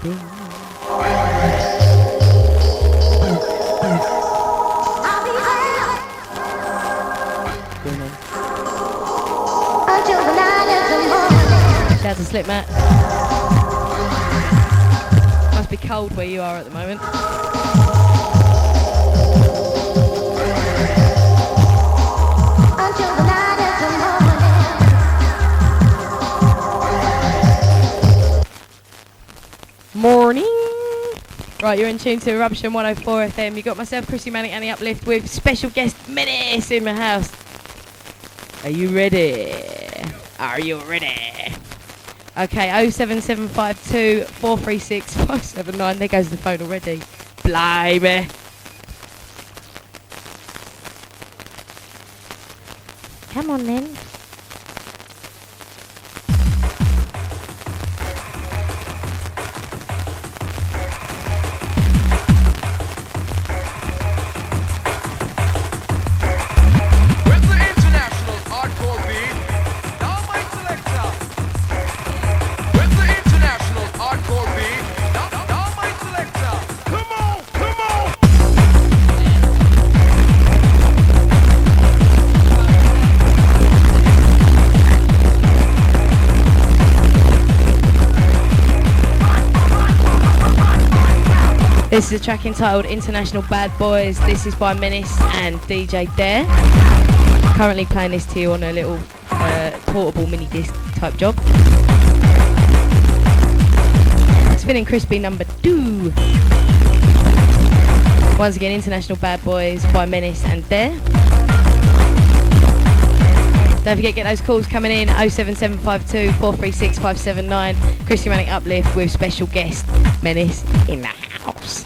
Ding. Shout out to Slipmat. Must be cold where you are at the moment. Morning. Right, you're in tune to Eruption 104 FM. You got myself, Cris, Manic, and the Uplft with special guest Menis in my house. Are you ready? Are you ready? Okay, 07752 436 579. There goes the phone already. Blimey. Come on then. This is a track entitled International Bad Boys. This is by Menis and DJ Dare. Currently playing this to you on a little portable mini disc type job. Spinning Crispy number 2. Once again, International Bad Boys by Menis and Dare. Don't forget, get those calls coming in. 07752 436 579. Cris, Manic, Uplft with special guest Menis in the house.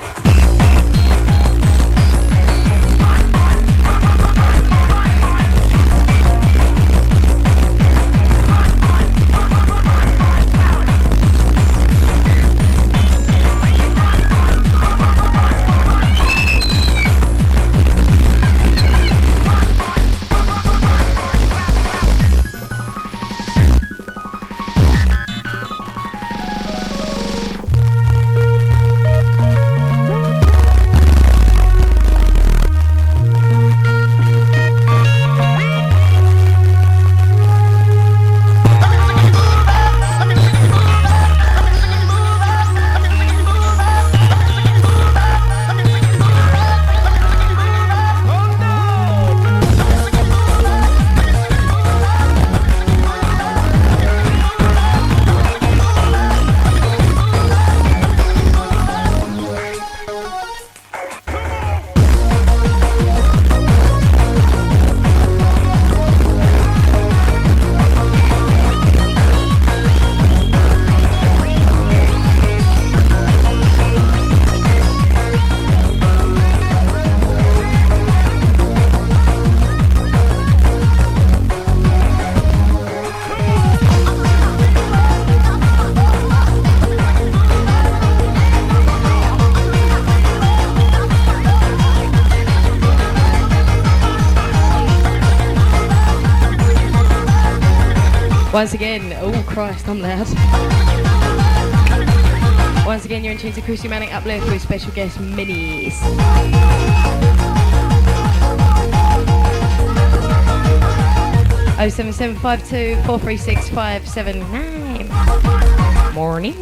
Once again, oh Christ, I'm loud. Once again, you're in tune to Cris, Manic, Uplft with special guest Menis. Oh 7752 436 579. Morning.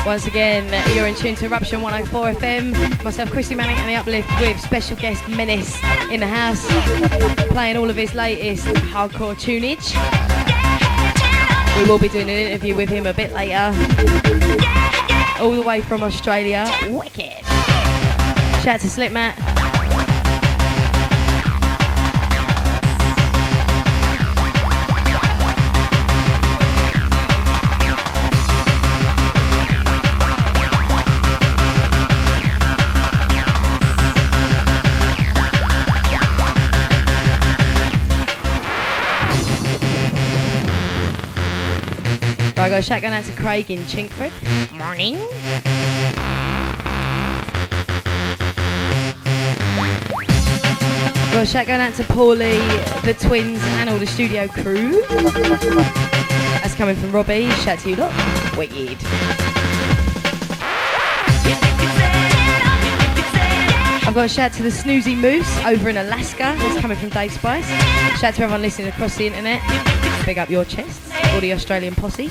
Once again, you're in tune to Eruption 104 FM. Myself, Cris, Manic and the Uplft with special guest Menis in the house, playing all of his latest hardcore tunage. We will be doing an interview with him a bit later. All the way from Australia. Wicked. Shout out to Slipmat. I got a shout going out to Craig in Chinkford. Morning. Got a shout going out to Paulie, the twins, and all the studio crew. That's coming from Robbie. Shout to you lot. Wicked. I've got a shout to the Snoozy Moose over in Alaska. That's coming from Dave Spice. Shout to everyone listening across the internet. Big up your chests. All the Australian posse.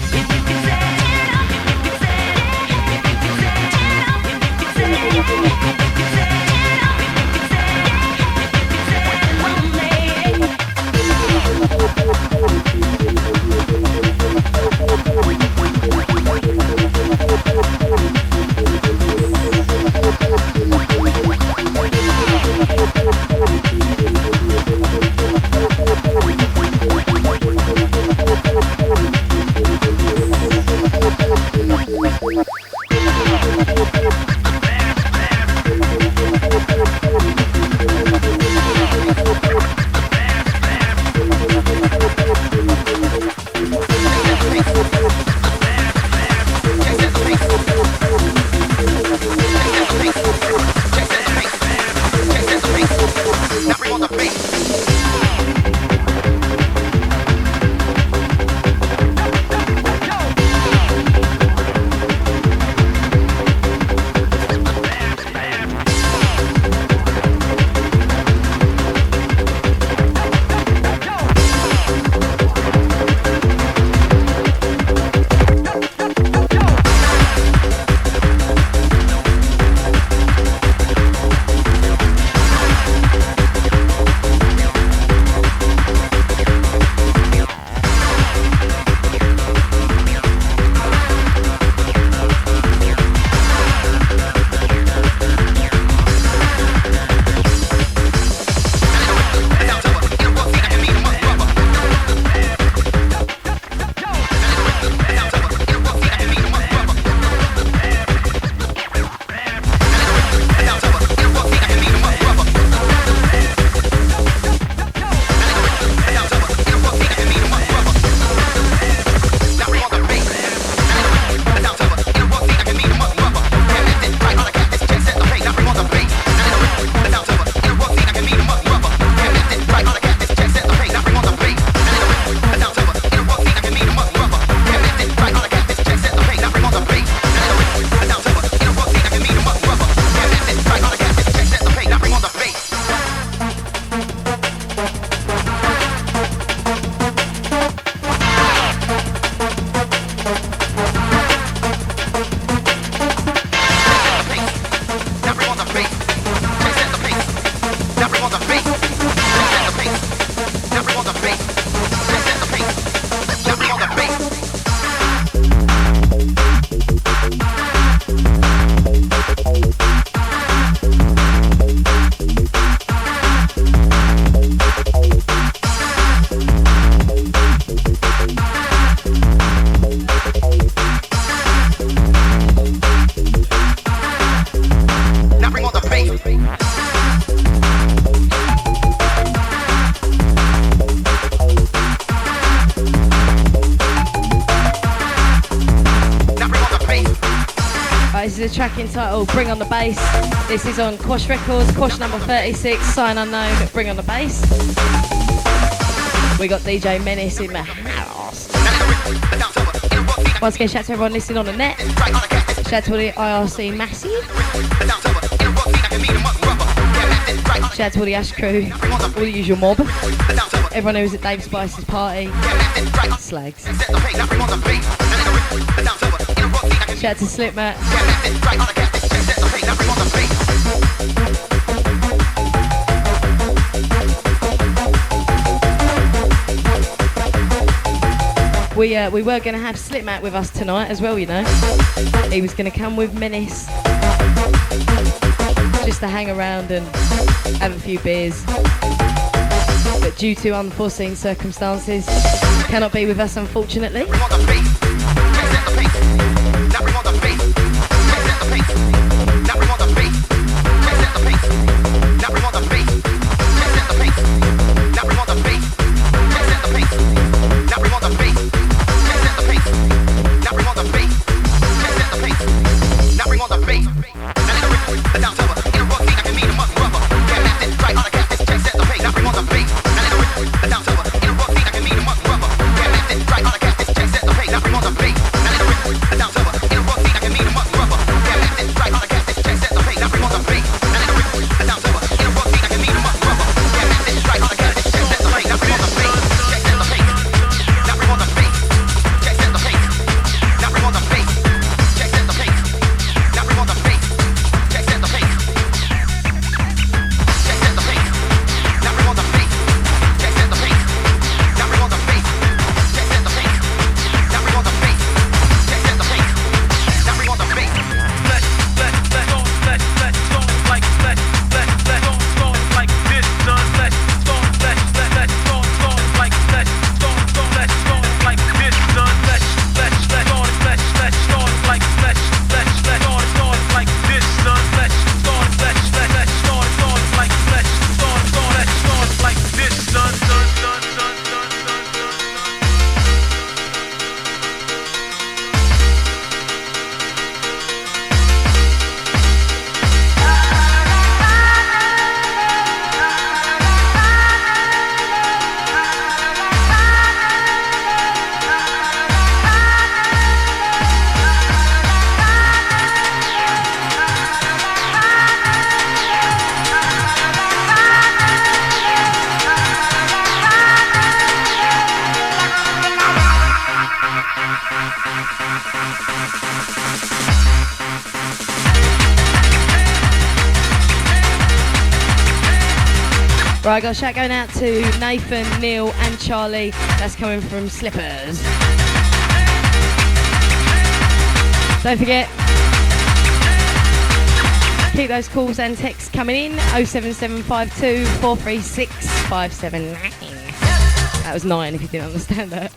Right, this is a track entitled Bring on the Bass. This is on Quash Records, Quash number 36, Sign Unknown, Bring on the Bass. We got DJ Menis in the house. Once again, shout out to everyone listening on the net. Shout out to all the IRC Massive. Shout out to all the Ash crew, all the usual mob. Everyone who was at Dave Spice's party. Slags. Shout out to Slipmat. We were going to have Slipmat with us tonight as well, you know. He was going to come with Menis just to hang around and have a few beers. But due to unforeseen circumstances, cannot be with us, unfortunately. Right, I got a shout going out to Nathan, Neil and Charlie. That's coming from Slippers. Don't forget, keep those calls and texts coming in. 07752 436 579. That was 9 if you didn't understand that.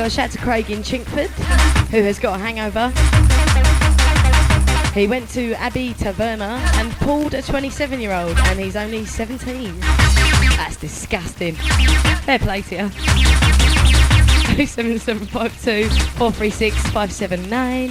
Shout out to Craig in Chinkford, who has got a hangover. He went to Abbey Taverna and pulled a 27-year-old, and he's only 17. That's disgusting. Fair play to you. 07752 436 579.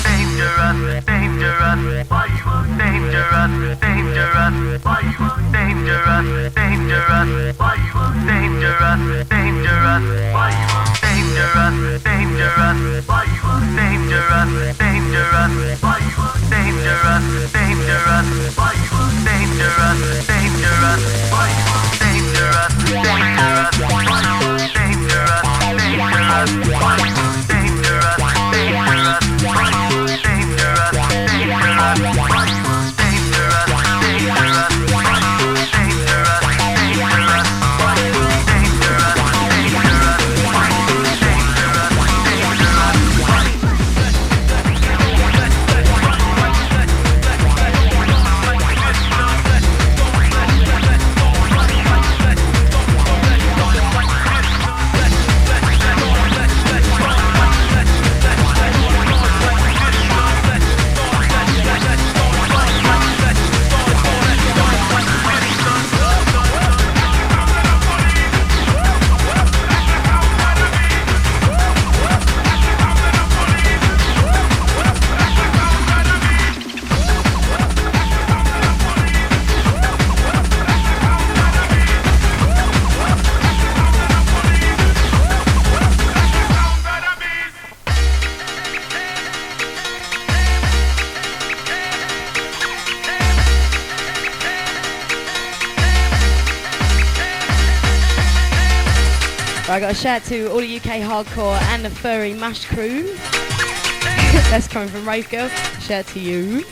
Dangerous, dangerous, why you dangerous, dangerous, why you dangerous, dangerous, why you dangerous, dangerous, why you dangerous, dangerous, why you dangerous, dangerous, why you dangerous, dangerous, why you dangerous, dangerous, why you dangerous, dangerous, why you dangerous, dangerous, why you dangerous, dangerous, I got a shout to all the UK hardcore and the furry mush crew. That's coming from Rave Girl. Shout to you.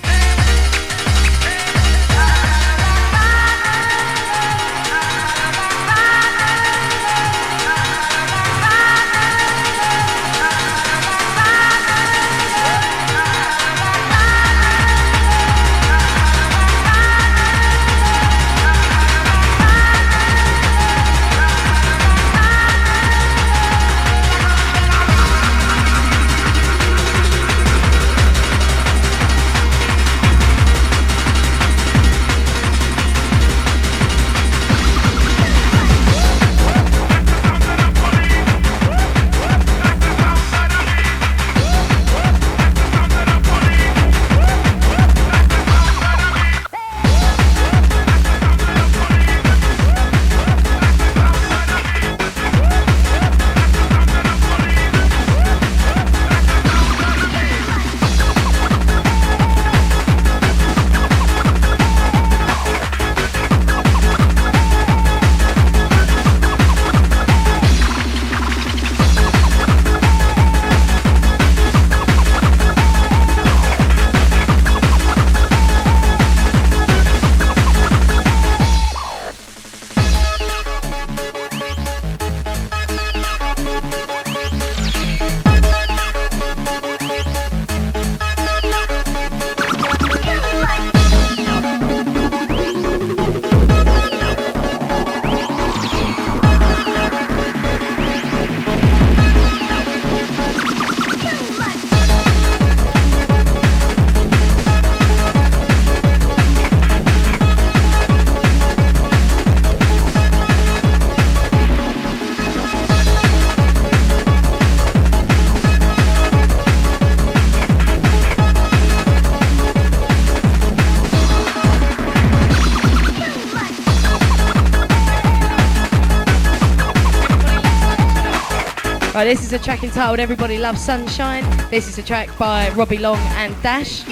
Right, this is a track entitled Everybody Loves Sunshine. This is a track by Robbie Long and Dash.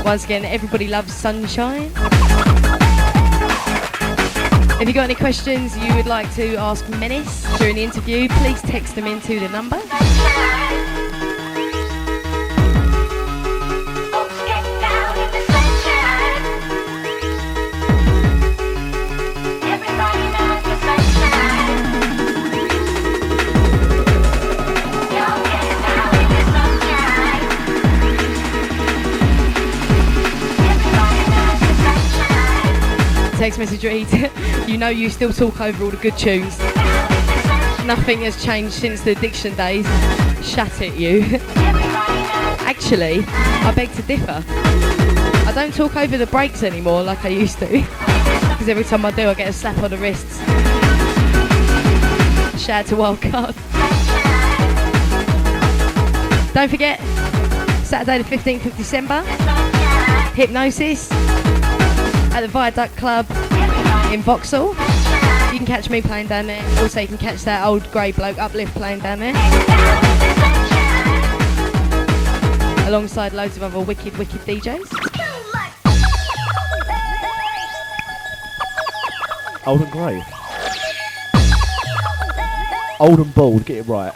Once again, Everybody Loves Sunshine. If you've got any questions you would like to ask Menis during the interview, please text them into the number. Text message reads, you know you still talk over all the good tunes. Nothing has changed since the Addiction days. Shut it, you. Actually, I beg to differ. I don't talk over the breaks anymore like I used to. Because every time I do, I get a slap on the wrists. Shout out to Wildcard. Don't forget, Saturday the 15th of December, Hypnosis at the Viaduct Club in Vauxhall. You can catch me playing down there. Also, you can catch that old grey bloke Uplft playing down there. Alongside loads of other wicked DJs. Old and grey. Old and bald, get it right.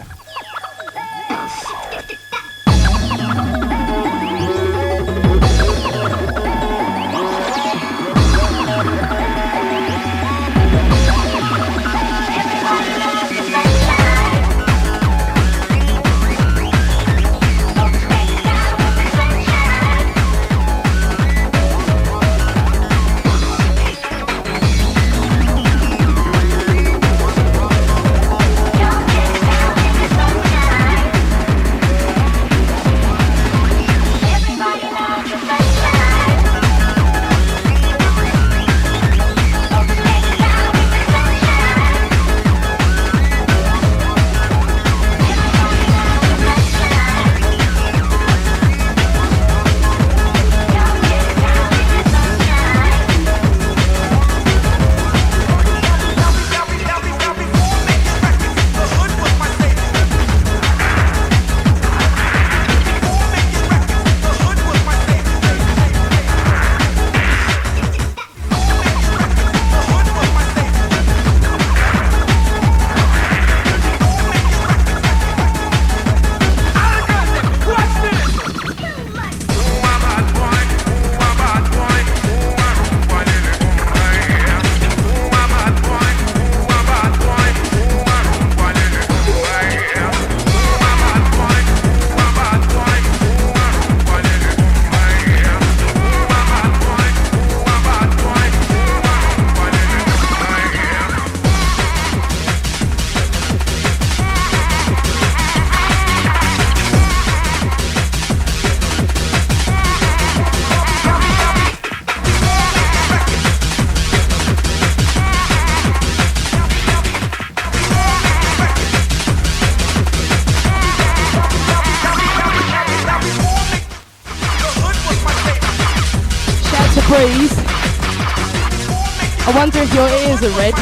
I wonder if your ears are red.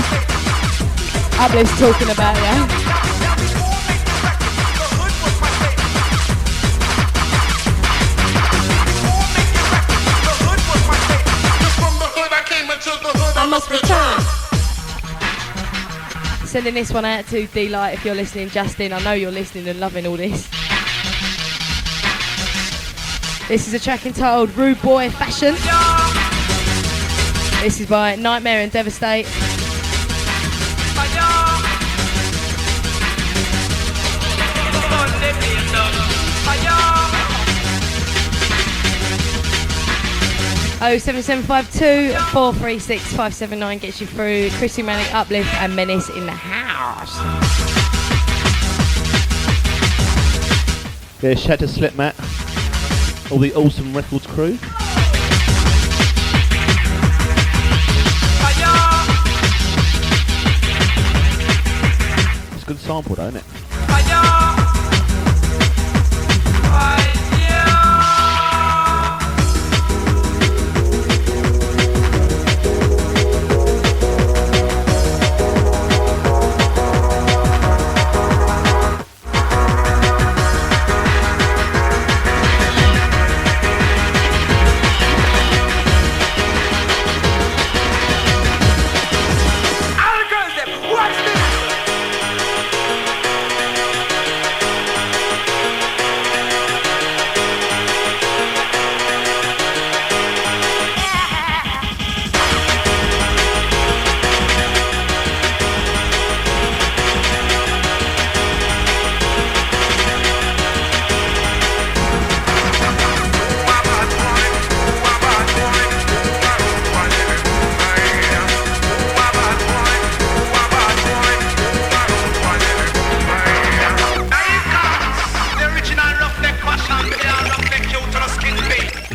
Uplift's talking about you. I must return. Sending this one out to D-Light if you're listening, Justin. I know you're listening and loving all this. This is a track entitled Rude Boy Fashion. This is by Nightmare and Devastate. Oh 7752 436 579 gets you through. Cris, Manic, Uplft and Menis in the house. Yeah, shout to Slip Matt, all the Awesome Records crew. It's a good sample though, isn't it?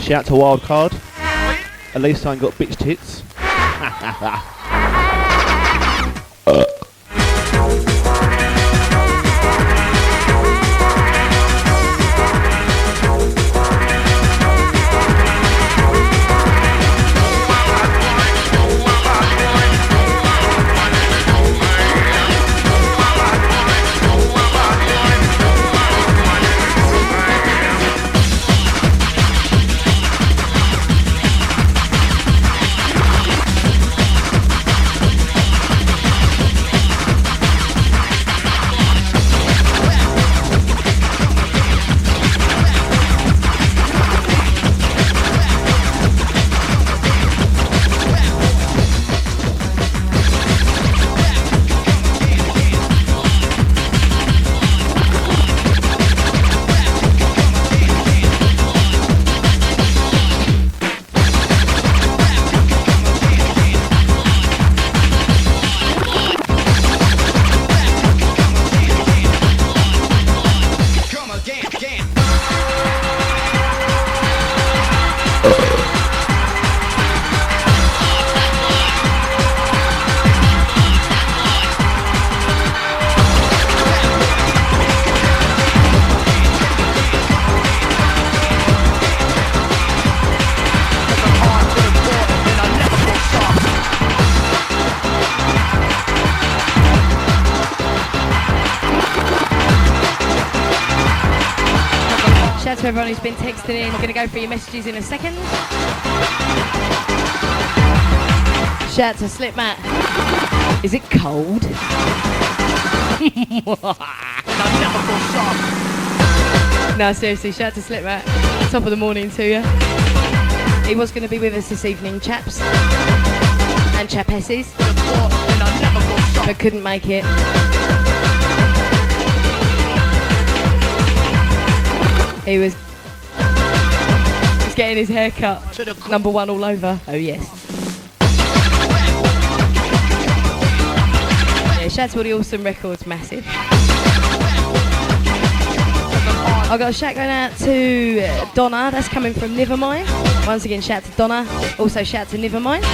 Shout to Wildcard. At least I ain't got bitch tits. Everyone who's been texting in, I'm going to go through your messages in a second. Shout out to Slip Matt. Is it cold? No, seriously, shout out to Slip Matt. Top of the morning to you. He was going to be with us this evening, chaps and chapesses, but couldn't make it. He was getting his hair cut. Number one all over. Oh yes. Yeah, shout out to all the Awesome Records, massive. I've got a shout going out to Donna, that's coming from Nevermind. Once again, shout out to Donna. Also shout out to Nevermind.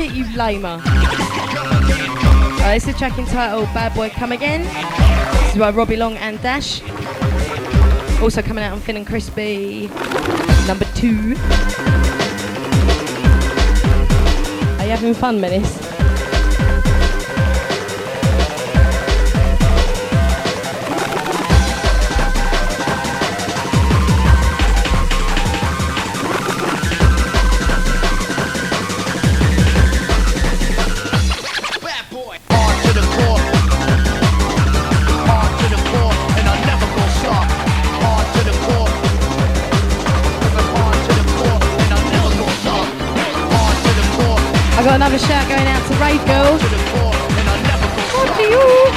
it, you lamer. Right, it's the track entitled Bad Boy Come Again. This is by Robbie Long and Dash. Also coming out on Thin and Crispy, number 2. Are you having fun, Menis? I got another shout going out to Rave Girl. What do you?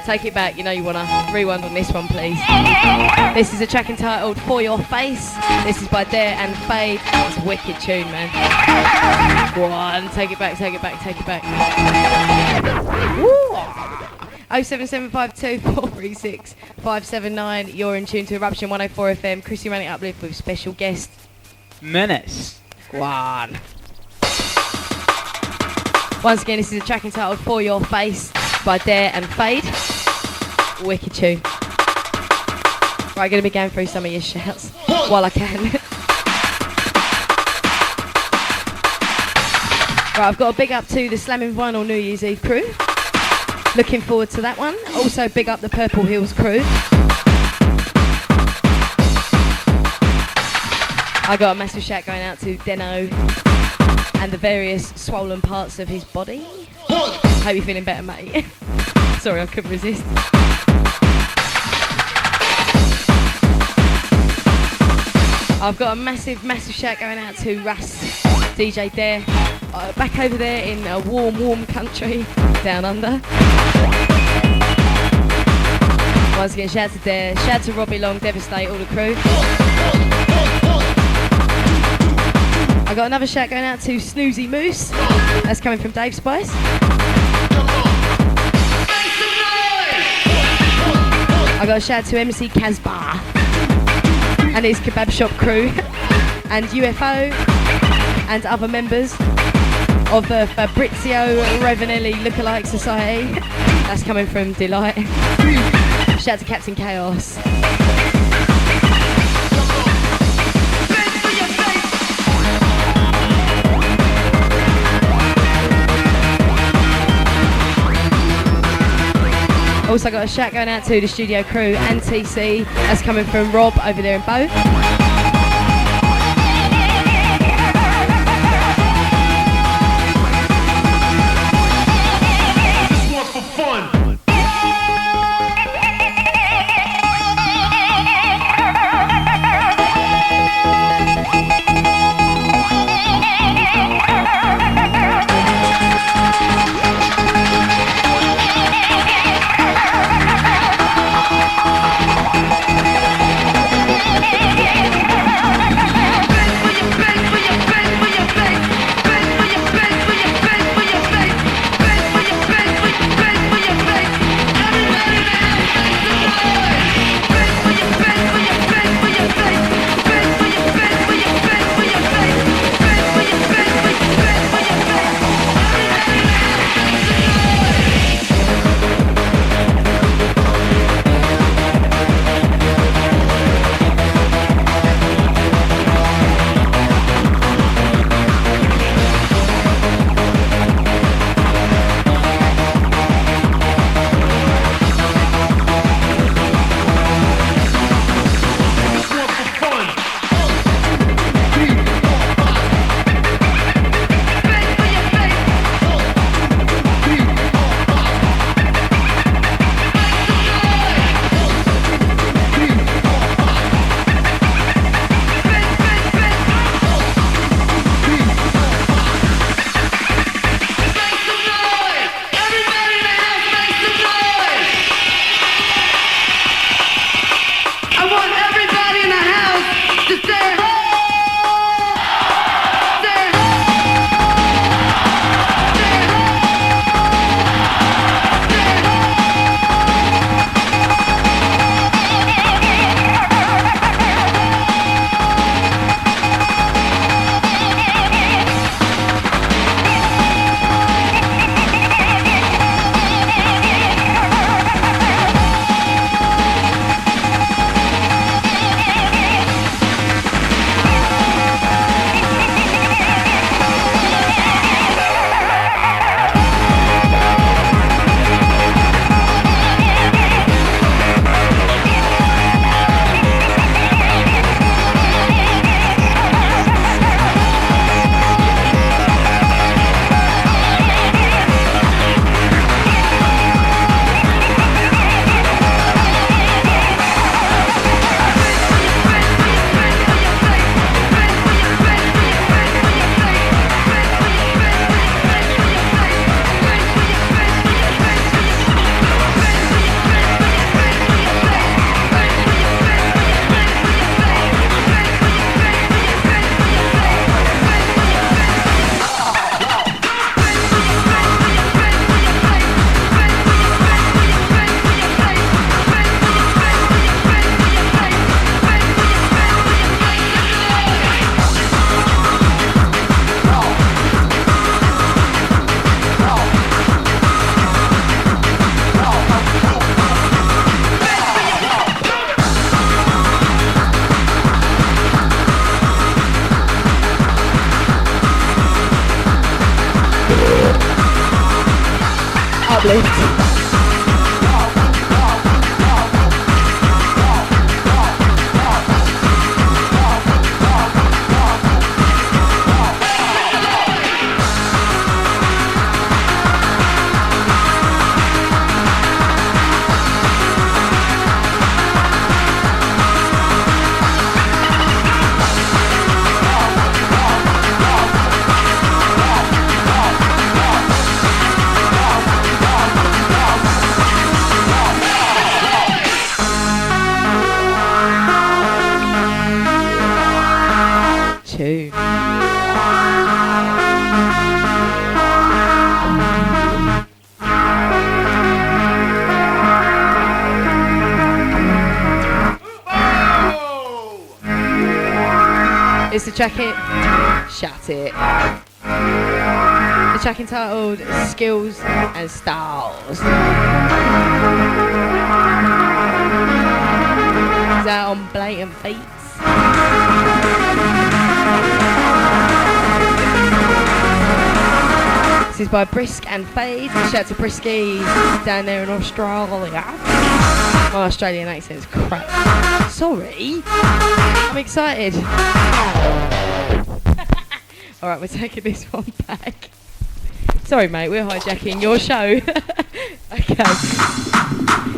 Take it back, you know you want to rewind on this one, please. This is a track entitled For Your Face. This is by Dare and Fade. It's a wicked tune, man. Go on, take it back, take it back, take it back. Woo! 07752 436 579. You're in tune to Eruption 104 FM. Cris Manic Uplft with special guest Menis. Go on. Once again, this is a track entitled For Your Face by Dare and Fade. Wicked tune. Right, I'm going to be going through some of your shouts while I can. Right, I've got a big up to the Slamming Vinyl New Year's Eve crew. Looking forward to that one. Also big up the Purple Hills crew. I got a massive shout going out to Deno and the various swollen parts of his body. Hope you're feeling better, mate. Sorry, I couldn't resist. I've got a massive shout going out to Russ, DJ Dare, back over there in a warm country down under. Once again, shout to Dare, shout to Robbie Long, Devastate, all the crew. I got another shout going out to Snoozy Moose. That's coming from Dave Spice. I got a shout to MC Casbar and his kebab shop crew and UFO and other members of the Fabrizio Ravenelli Lookalike Society. That's coming from Delight. Shout to Captain Chaos. Also got a shout going out to the studio crew and TC. That's coming from Rob over there in Bow. This one's for fun. Uplft. It's the track Shut It. The track entitled Skills and Styles. It's out on Blatant Beats. This is by Brisk and Fade. Shout out to Brisky down there in Australia. My Australian accent's crap. Sorry. I'm excited. Alright, we're taking this one back. Sorry, mate, we're hijacking your show. Okay.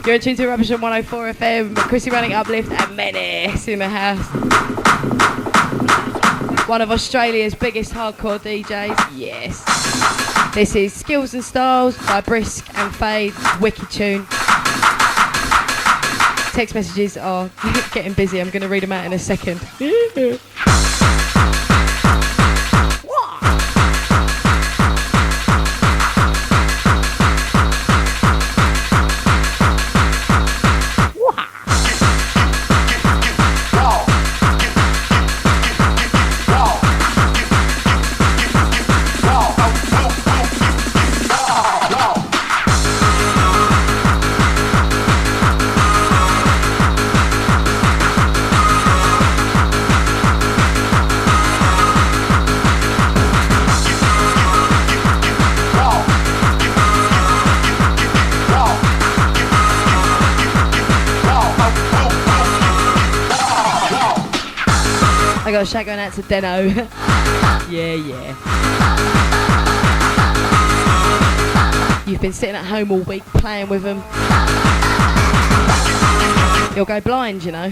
You're in tune to Eruption 104 FM, Cris, Manic, Uplft, and Menis in the house. One of Australia's biggest hardcore DJs. Yes. This is Skills and Styles by Brisk and Fade. Wicked tune. Text messages are getting busy. I'm going to read them out in a second. I got a shout going out to Deno. Yeah. You've been sitting at home all week playing with them. You'll go blind, you know.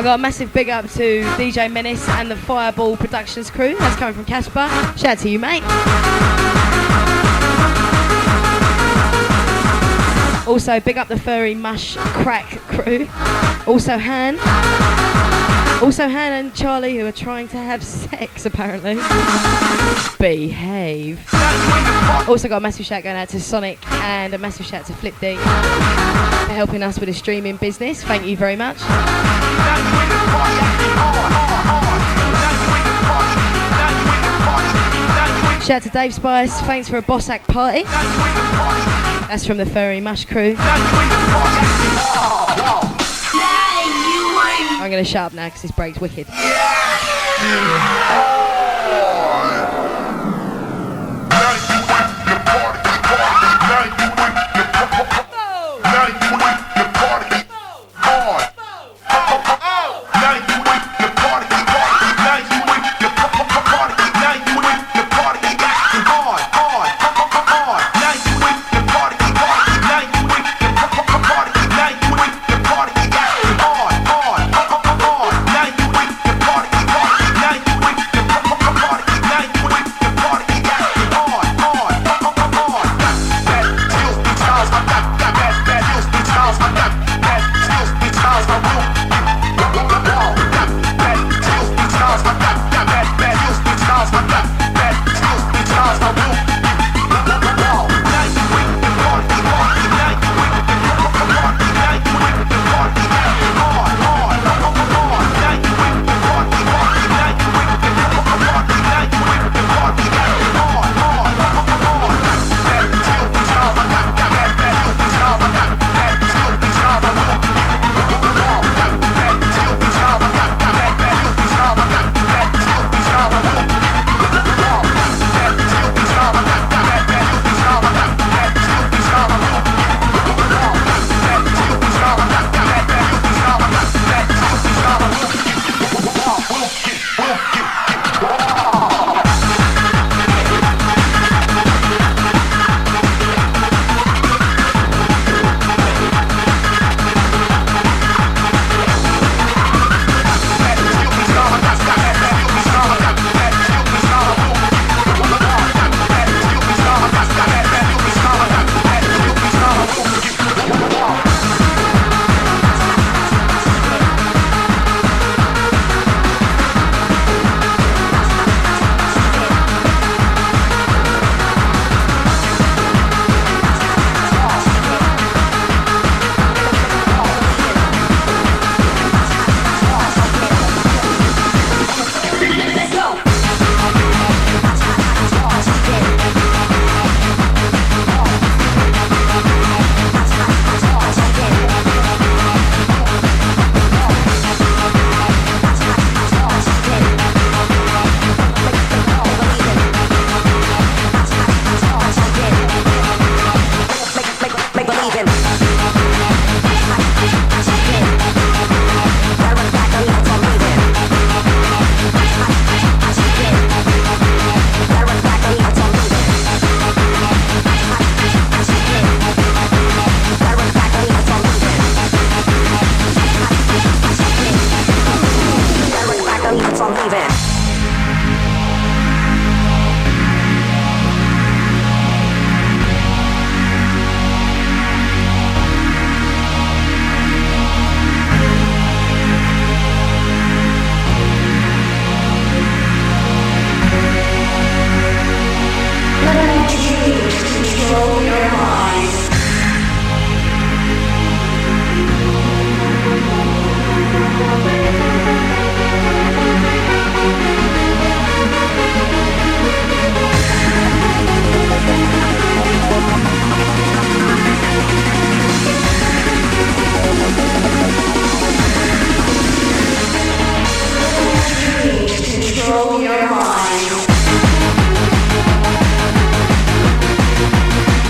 Got a massive big up to DJ Menis and the Fireball Productions crew. That's coming from Casper. Shout out to you, mate. Also, big up the Furry Mush Crack crew. Also, Han and Charlie, who are trying to have sex, apparently. Behave. Also got a massive shout going out to Sonic and a massive shout to Flip D for helping us with the streaming business. Thank you very much. Shout out to Dave Spice, thanks for a Bossack party. That's from the Furry Mush crew. I'm going to shut up now because this break's wicked.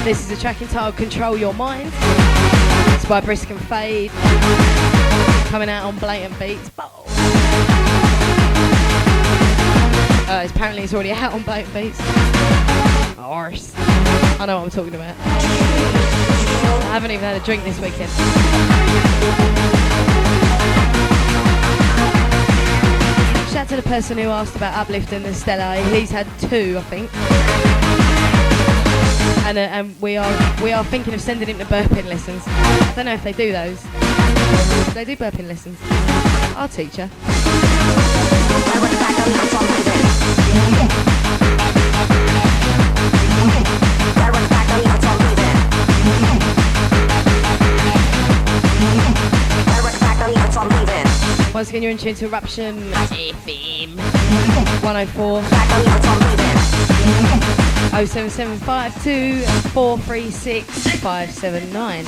This is a track entitled Control Your Mind. It's by Brisk and Fade. Coming out on Blatant Beats. Apparently it's already out on Blatant Beats. Arse. I know what I'm talking about. I haven't even had a drink this weekend. Shout out to the person who asked about Uplft and the Stella. He's had 2, I think. And we are thinking of sending him to burping lessons. I don't know if they do those. Do they do burping lessons? I'll teach her. Once again, you're in tune to Eruption FM 104. 07752 436 579.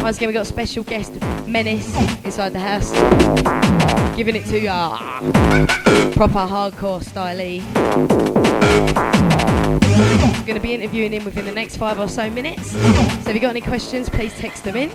Once again, we got special guest Menis inside the house, giving it to ya proper hardcore style. We're going to be interviewing him within the next 5 or so minutes. So if you got any questions, please text them in.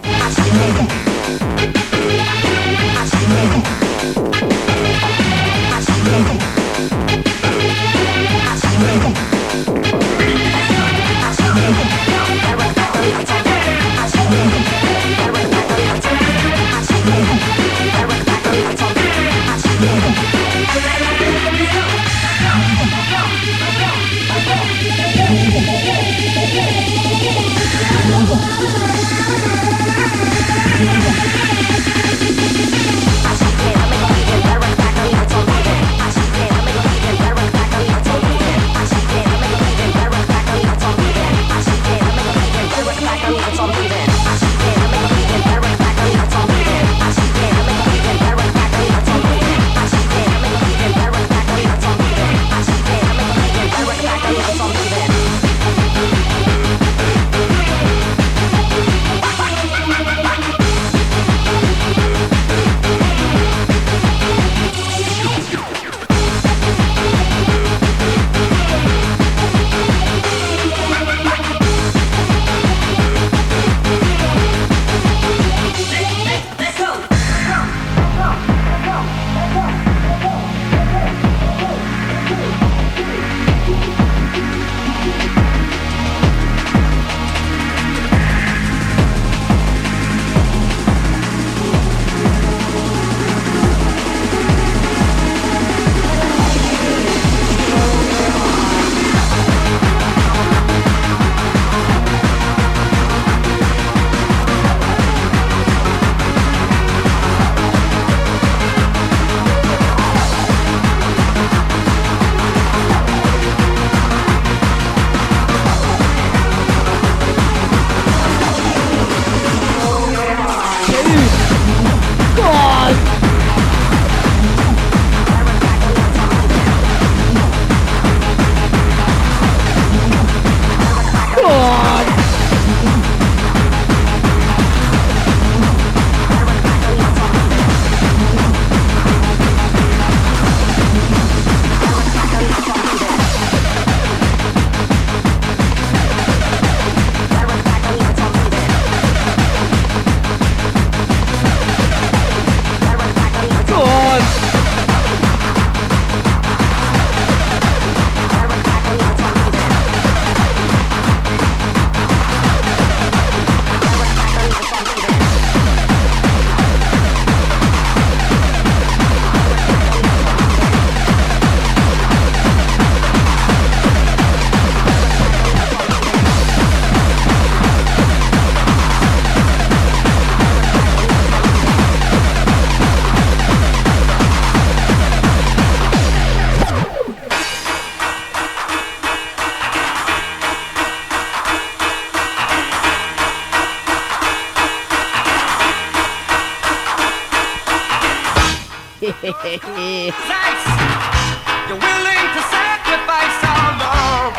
You're willing to sacrifice all more.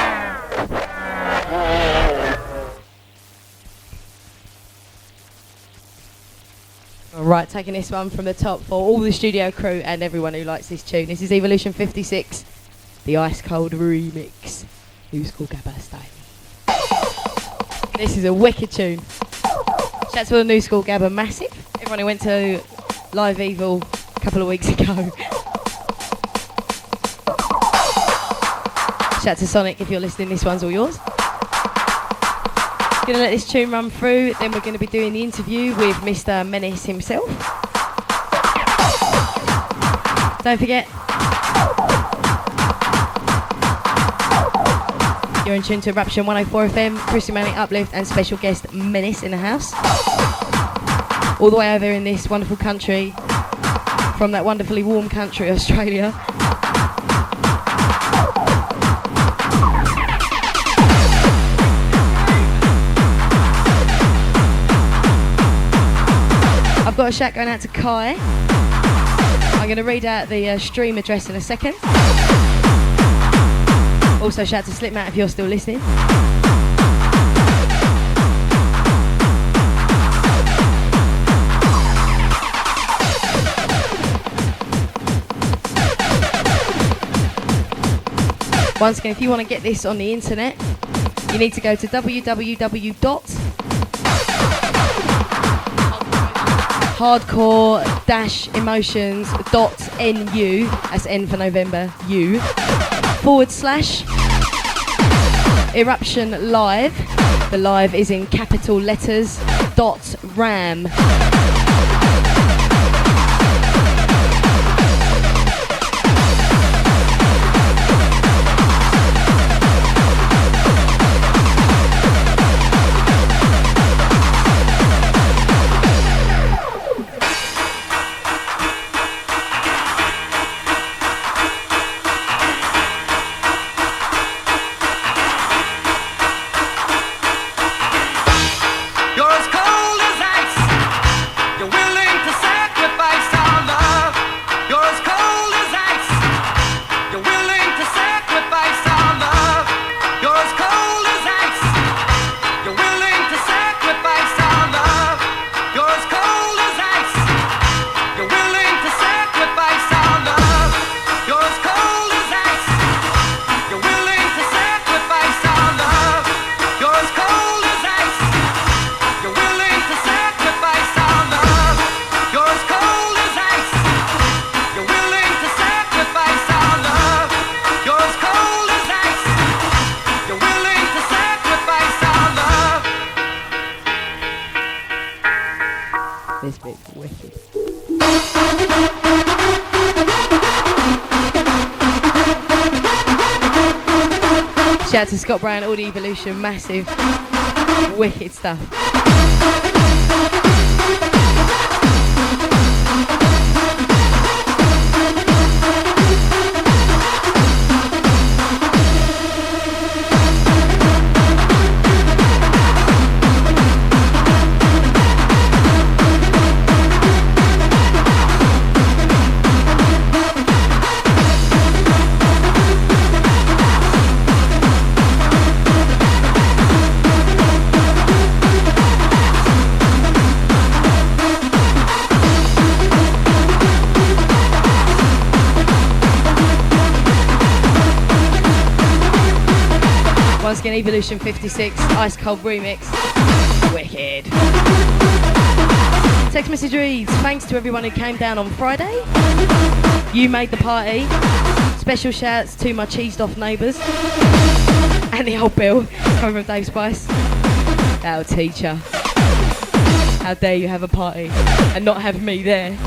Alright, taking this one from the top for all the studio crew and everyone who likes this tune. This is Evolution 56, the Ice Cold remix. New School Gabba style. This is a wicked tune. Shout out to the New School Gabba massive. Everyone who went to Live Evil a couple of weeks ago. Shout out to Sonic if you're listening, this one's all yours. Gonna let this tune run through, then we're gonna be doing the interview with Mr. Menis himself. Don't forget, you're in tune to Eruption 104 FM, Cris, Manic, Uplft and special guest Menis in the house. All the way over in this wonderful country, from that wonderfully warm country, Australia. I've got a shout going out to Kai. I'm going to read out the stream address in a second. Also, shout to Slipmat if you're still listening. Once again, if you want to get this on the internet, you need to go to www.hardcore-emotions.nu, that's N for November, U, / Eruption Live, the live is in capital letters, .ram. Shout out to Scott Brown, all the Evolution, massive, wicked stuff. Once again, Evolution 56, Ice Cold Remix. Wicked. Text message reads, thanks to everyone who came down on Friday. You made the party. Special shouts to my cheesed off neighbours. And the old bill coming from Dave Spice. That'll teach ya. How dare you have a party and not have me there.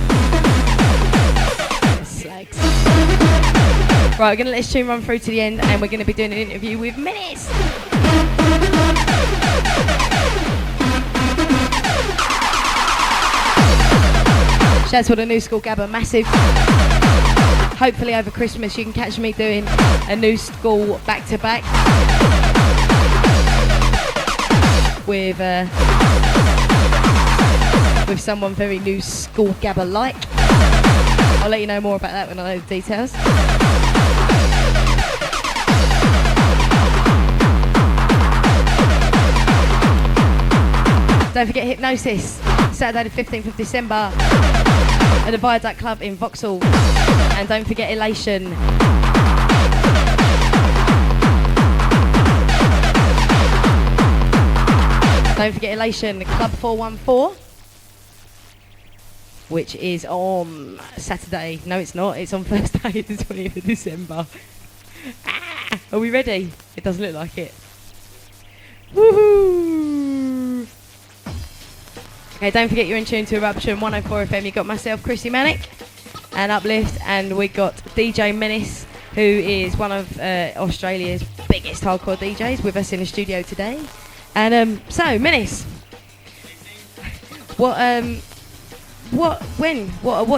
Slags. Right, we're going to let this tune run through to the end and we're going to be doing an interview with Menis. Shouts for the New School Gabba, massive. Hopefully over Christmas you can catch me doing a New School back-to-back with someone very New School Gabba-like. I'll let you know more about that when I know the details. Don't forget Hypnosis, Saturday the 15th of December at the Viaduct Club in Vauxhall. And don't forget Elation. Don't forget Elation, Club 414, which is on Saturday. No, it's not. It's on Thursday, the 20th of December. Are we ready? It doesn't look like it. Woohoo! Okay, don't forget you're in tune to Eruption 104 FM. You got myself, Cris Manic, and Uplft, and we got DJ Menis, who is one of Australia's biggest hardcore DJs, with us in the studio today. And so, Menis, what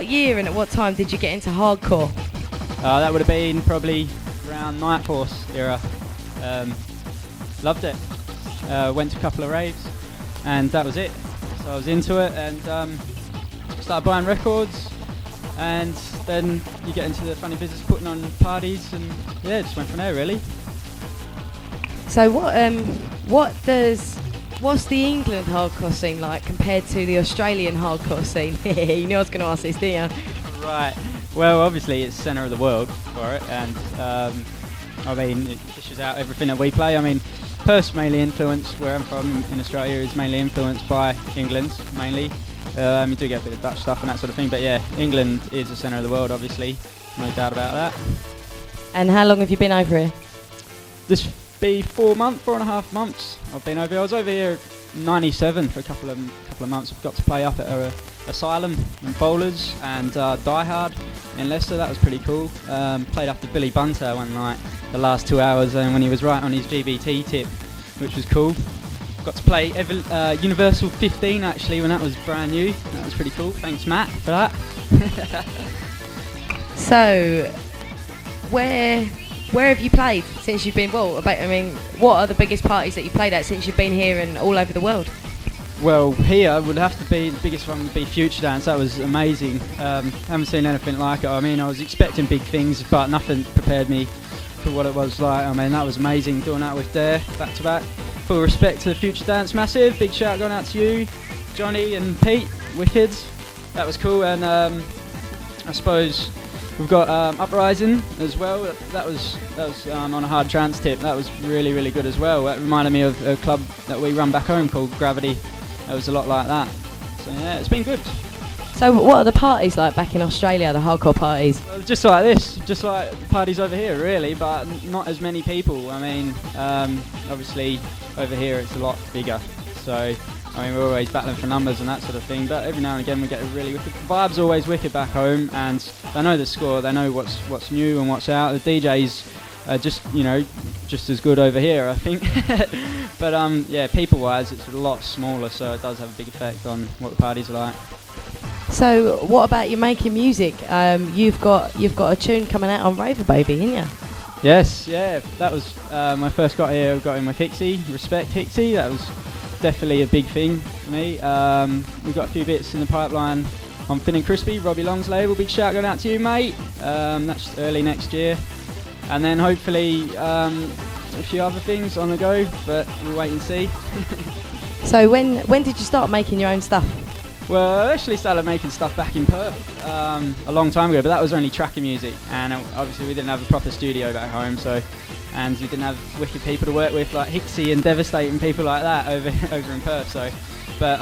year and at what time did you get into hardcore? That would have been probably around Night Force era. Loved it. Went to a couple of raves, and that was it. So I was into it and started buying records, and then you get into the funny business of putting on parties, and yeah, just went from there really. So what's the England hardcore scene like compared to the Australian hardcore scene? You knew I was going to ask this, didn't you? Right. Well, obviously it's centre of the world for it, and I mean it dishes out everything that we play. I mean, Perth's mainly influenced, where I'm from in Australia, is mainly influenced by England, mainly. You do get a bit of Dutch stuff and that sort of thing, but yeah, England is the centre of the world, obviously, no doubt about that. And how long have you been over here? This be 4 and a half months I've been over here. I was over here in '97 for a couple of months. I've got to play up at Asylum in Bowlers and Die Hard in Leicester. That was pretty cool. Played up to Billy Bunter one night, the last 2 hours, and when he was right on his GBT tip, which was cool. Got to play Universal 15 actually when that was brand new. That was pretty cool. Thanks Matt for that. So, where have you played since you've been? Well, what are the biggest parties that you played at since you've been here and all over the world? Well, here would have to be, the biggest one would be Future Dance. That was amazing. Haven't seen anything like it. I mean, I was expecting big things, but nothing prepared me for what it was like. I mean, that was amazing doing that with Dare back to back. Full respect to Future Dance, massive. Big shout going out to you, Johnny and Pete, wicked. That was cool, and I suppose we've got Uprising as well. That was on a hard trance tip. That was really, really good as well. That reminded me of a club that we run back home called Gravity. That was a lot like that. So yeah, it's been good. So what are the parties like back in Australia, the hardcore parties? Well, just like this, just like parties over here really, but not as many people. I mean, obviously over here it's a lot bigger. So, I mean, we're always battling for numbers and that sort of thing, but every now and again we get a really wicked, vibe's always wicked back home, and they know the score, they know what's new and what's out. The DJs are just as good over here, I think. But yeah, people-wise it's a lot smaller, so it does have a big effect on what the parties are like. So what about you making music? You've got a tune coming out on Raver Baby, haven't you? Yes, yeah, that was when I first got here. I got in with Hixie, Respect Hixie. That was definitely a big thing for me. We've got a few bits in the pipeline on Thin and Crispy, Robbie Long's label. Big shout going out to you, mate. That's early next year, and then hopefully a few other things on the go, but we'll wait and see. So when did you start making your own stuff? Well, I actually started making stuff back in Perth a long time ago, but that was only tracking music, and obviously we didn't have a proper studio back home, and we didn't have wicked people to work with like Hixie and Devastate and people like that over in Perth. But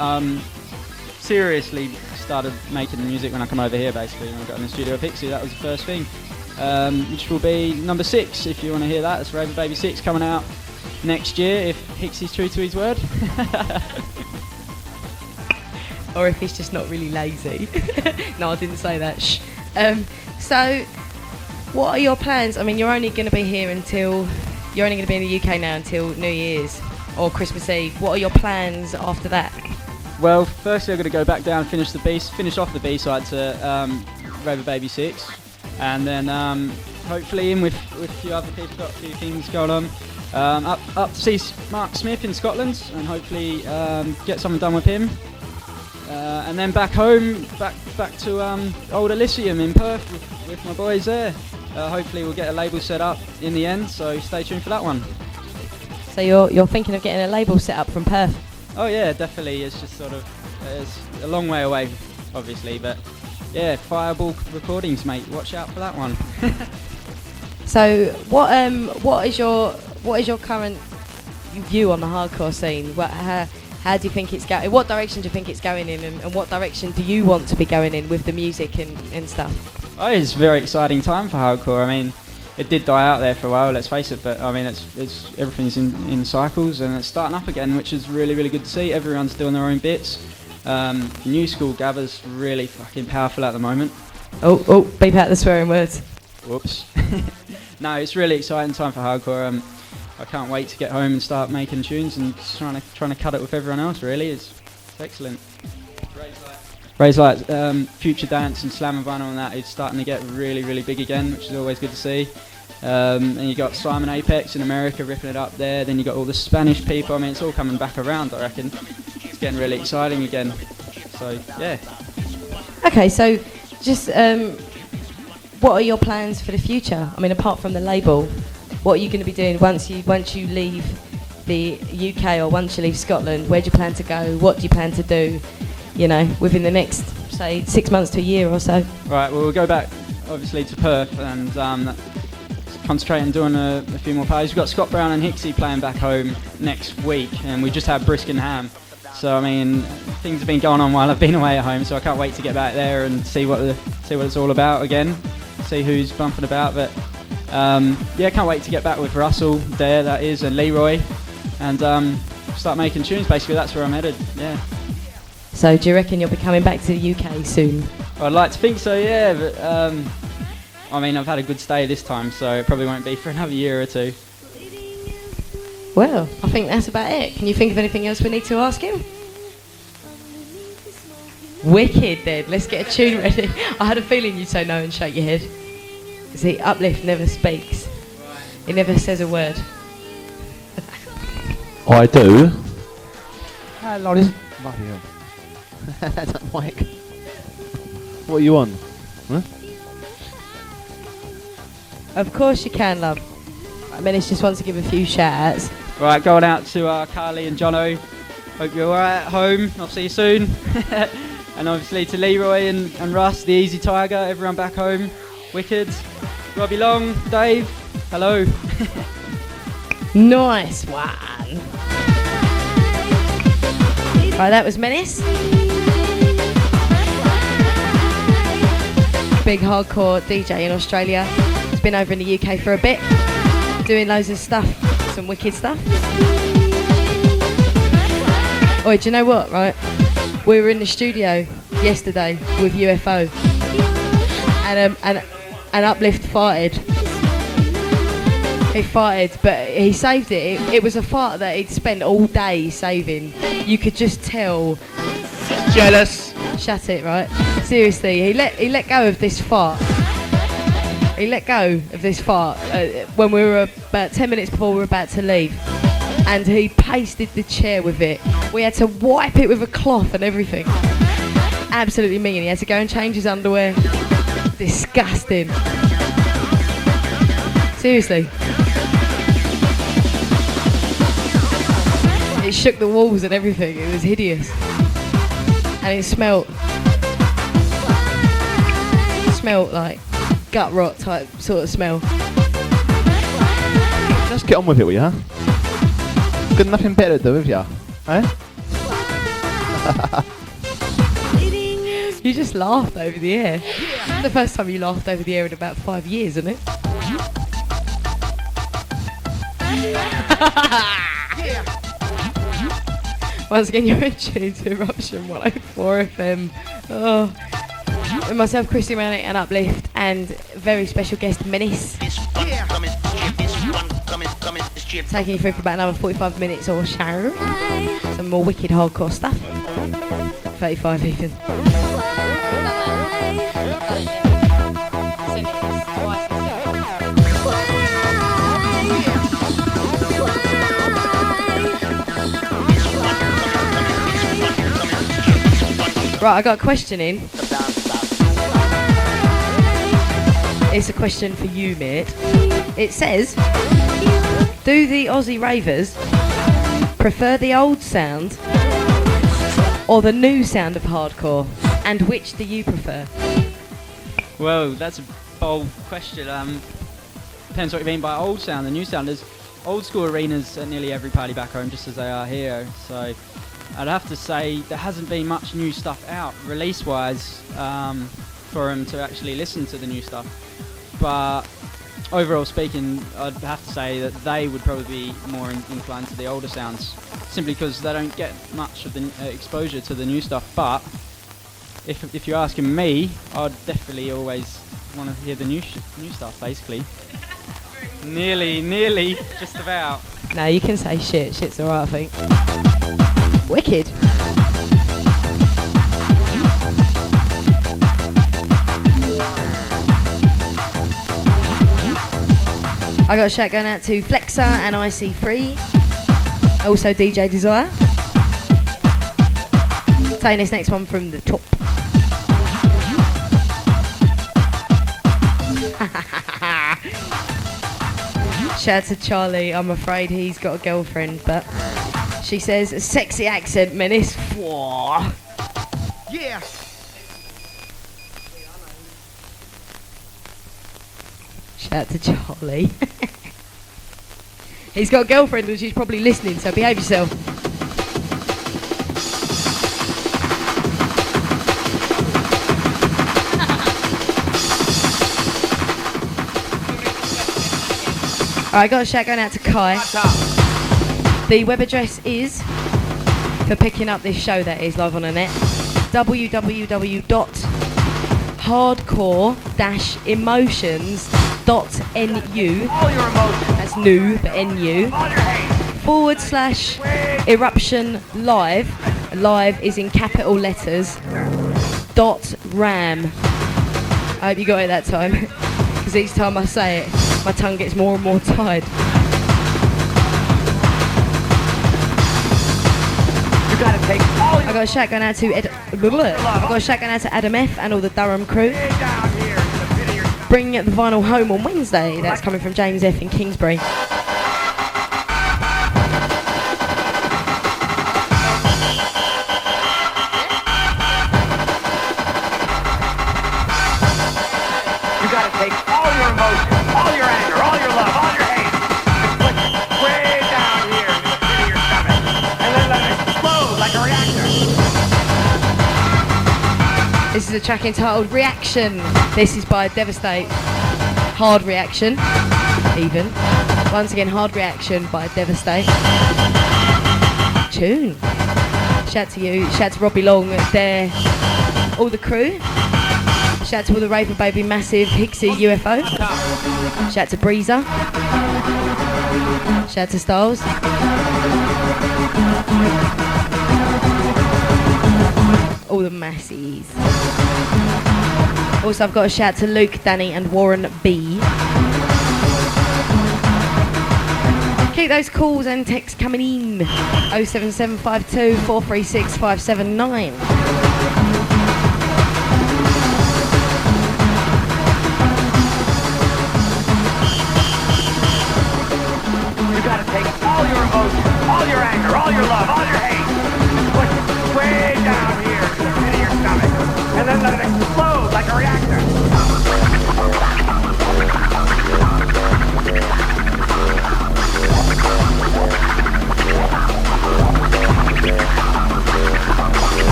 seriously started making music when I come over here, basically, when I got in the studio with Hixie. That was the first thing, which will be number 6 if you want to hear that. It's Raver Baby 6 coming out next year if Hixie's true to his word. Or if he's just not really lazy. No, I didn't say that. Shh. So, what are your plans? I mean, you're only going to be in the UK now until New Year's or Christmas Eve. What are your plans after that? Well, firstly, I'm going to go back down, finish off the B-side to Raver Baby 6, and then hopefully in with a few other people. Got a few things going on. Up to see Mark Smith in Scotland, and hopefully get something done with him. And then back home, back to old Elysium in Perth with my boys there. Hopefully we'll get a label set up in the end, so stay tuned for that one. So you're thinking of getting a label set up from Perth? Oh yeah, definitely. It's just sort of it's a long way away, obviously, but yeah, Fireball Recordings, mate. Watch out for that one. So what is your current view on the hardcore scene? How do you think it's going? What direction do you think it's going in, and what direction do you want to be going in with the music and stuff? Oh, it's a very exciting time for hardcore. I mean, it did die out there for a while, let's face it, but I mean, it's everything's in cycles, and it's starting up again, which is really, really good to see. Everyone's doing their own bits. New school Gabba's really fucking powerful at the moment. Oh, beep out the swearing words. Whoops. No, it's really exciting time for hardcore. I can't wait to get home and start making tunes and trying to cut it with everyone else. Really, it's excellent. Raise like Future Dance and Slam and Vinyl and that is starting to get really, really big again, which is always good to see. And you got Simon Apex in America ripping it up there. Then you got all the Spanish people. I mean, it's all coming back around, I reckon. It's getting really exciting again. So yeah. Okay, so Just what are your plans for the future? I mean, apart from the label, what are you going to be doing once you leave the UK or once you leave Scotland? Where do you plan to go? What do you plan to do? You know, within the next, say, 6 months to a year or so. Right. Well, we'll go back obviously to Perth and concentrate on doing a few more parties. We've got Scott Brown and Hixie playing back home next week, and we just had Brisket and Ham. So I mean, things have been going on while I've been away at home. So I can't wait to get back there and see what it's all about again. See who's bumping about. But yeah, can't wait to get back with Russell there, that is, and Leroy, and start making tunes. Basically, that's where I'm headed. Yeah. So do you reckon you'll be coming back to the UK soon? I'd like to think so, yeah. But I mean, I've had a good stay this time, so it probably won't be for another year or two. Well, I think that's about it. Can you think of anything else we need to ask him? Wicked then. Let's get a tune ready. I had a feeling you'd say no and shake your head. See, Uplft never speaks. He never says a word. I do. Hello, this. Bloody hell. That's that mic. What are you on? Huh? Of course you can, love. Menis just wants to give a few shout-outs. Right, going out to Carly and Jono. Hope you're alright at home. I'll see you soon. And obviously to Leroy and Russ, the Easy Tiger, everyone back home. Wicked. Robbie Long, Dave, hello. Nice one. Right, that was Menis. Big hardcore DJ in Australia. He's been over in the UK for a bit, doing loads of stuff, some wicked stuff. Oh, do you know what, right? We were in the studio yesterday with UFO and Uplft farted. He farted, but he saved it. It was a fart that he'd spent all day saving. You could just tell. Jealous. Shut it, right? Seriously, he let go of this fart. He let go of this fart when we were about 10 minutes before we were about to leave. And he pasted the chair with it. We had to wipe it with a cloth and everything. Absolutely mean. He had to go and change his underwear. Disgusting. Seriously. It shook the walls and everything. It was hideous. And it smelt like gut rot type sort of smell. Just get on with it, will ya? Got nothing better to do with ya, eh? You just laughed over the air. The first time you laughed over the air in about 5 years, isn't it? Once again, you're in tune to Eruption 104 FM. Oh. With myself, Cris, Manic and Uplft, and very special guest Menis. Taking you through for about another 45 minutes or so. Some more wicked hardcore stuff. 35 even. Right, I got a question in. It's a question for you, mate. It says, do the Aussie ravers prefer the old sound or the new sound of hardcore? And which do you prefer? Well, that's a bold question. Depends what you mean by old sound. The new sound is old school arenas at nearly every party back home, just as they are here. So I'd have to say there hasn't been much new stuff out release-wise for them to actually listen to the new stuff. But overall speaking, I'd have to say that they would probably be more inclined to the older sounds, simply because they don't get much of the exposure to the new stuff. But if you're asking me, I'd definitely always want to hear the new stuff, basically. Nearly, just about. No, you can say shit. Shit's alright, I think. Wicked. I got a shout going out to Flexer and IC3. Also DJ Desire. Taking this next one from the top. Shout out to Charlie. I'm afraid he's got a girlfriend, but she says a sexy accent, Menis. Whoa. Yeah. Shout out to Charlie. He's got a girlfriend and she's probably listening, so behave yourself. Alright, got a shout going out to Kai. The web address is, for picking up this show that is live on the net, www.hardcore-emotions.nu. That's new, but NU. /Eruption live. Live is in capital letters. .ram. I hope you got it that time, because each time I say it, my tongue gets more and more tired. I got a shout going out to Adam F and all the Durham crew. Bring the vinyl home on Wednesday. That's coming from James F in Kingsbury. This is a track entitled Reaction. This is by Devastate. Hard Reaction, even. Once again, Hard Reaction by Devastate. Tune. Shout to you, shout to Robbie Long, there, all the crew. Shout to all the Raver Baby Massive, Hixie, UFO. Shout to Breezer. Shout to Styles. All the massies. Also, I've got a shout to Luke, Danny and Warren B. Keep those calls and texts coming in. 07752 436 579. You gotta take all your emotions, all your anger, all your love, all your hate, push it way down here to the pit of your stomach, and then let it explode like a reactor.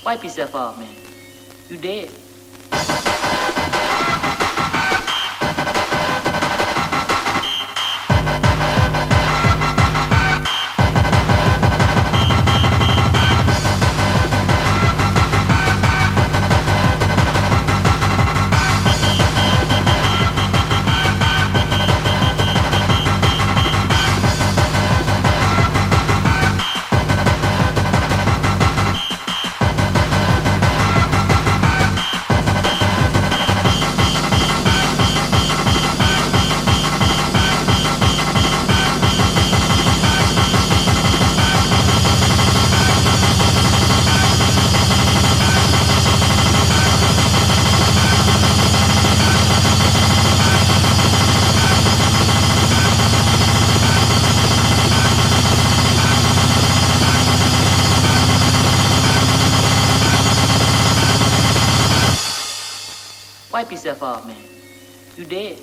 Wipe yourself off, man. You dead. Wipe yourself off, man. You dead.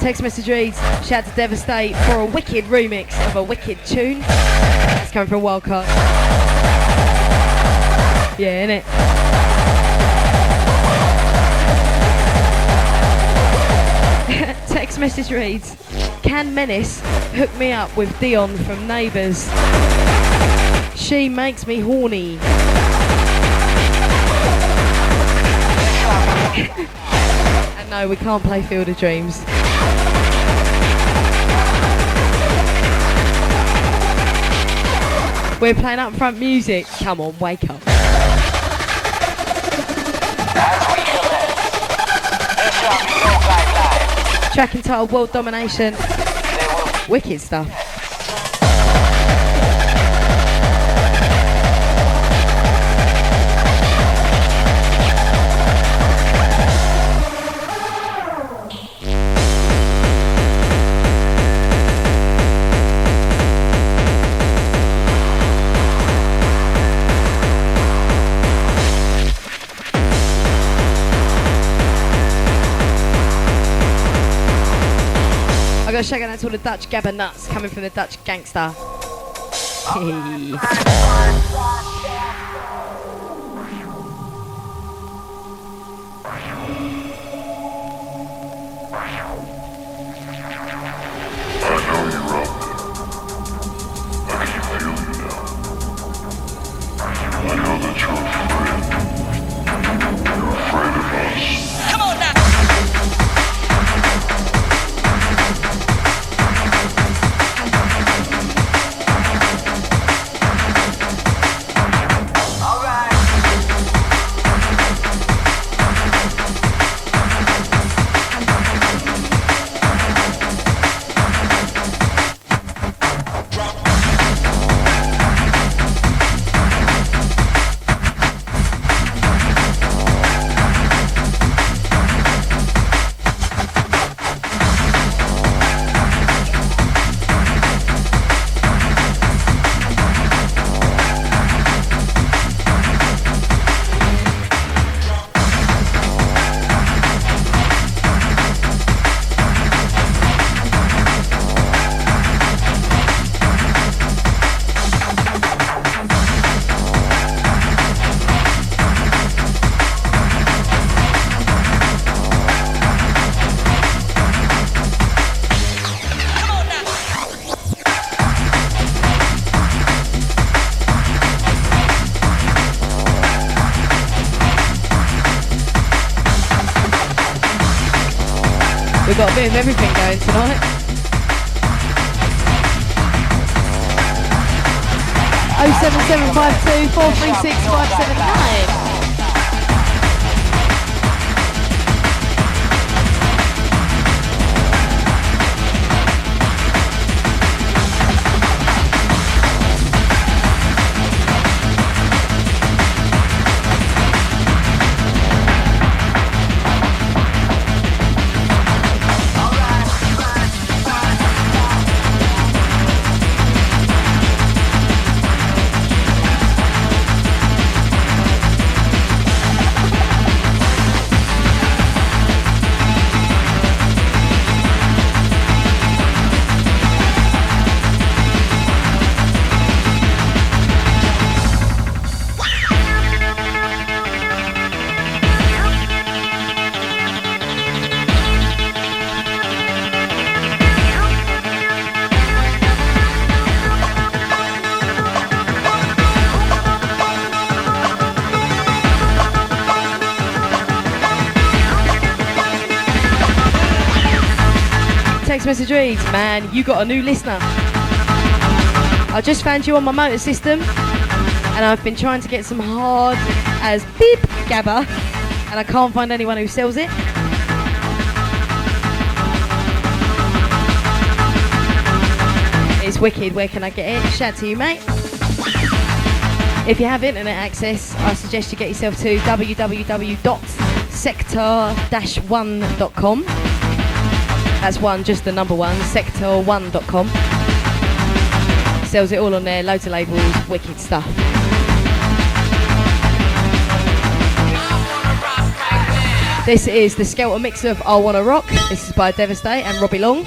Text message reads, shout to Devastate for a wicked remix of a wicked tune. That's coming from Wildcard. Yeah, innit? Text message reads, can Menis hook me up with Dion from Neighbours? She makes me horny. And no, we can't play Field of Dreams. We're playing up front music. Come on, wake up. Track entitled World Domination. Wicked stuff. I gotta check out to all the Dutch gabba nuts coming from the Dutch gangster. We've got a bit of everything going tonight. 07752 436 579. Text message reads, man, you got a new listener. I just found you on my motor system and I've been trying to get some hard as beep gabba and I can't find anyone who sells it. It's wicked, where can I get it? Shout to you, mate. If you have internet access, I suggest you get yourself to www.sector-1.com. That's one, just the number one, sector1.com. Sells it all on there, loads of labels, wicked stuff. This is the Skelter mix of I Wanna Rock. This is by Devastate and Robbie Long.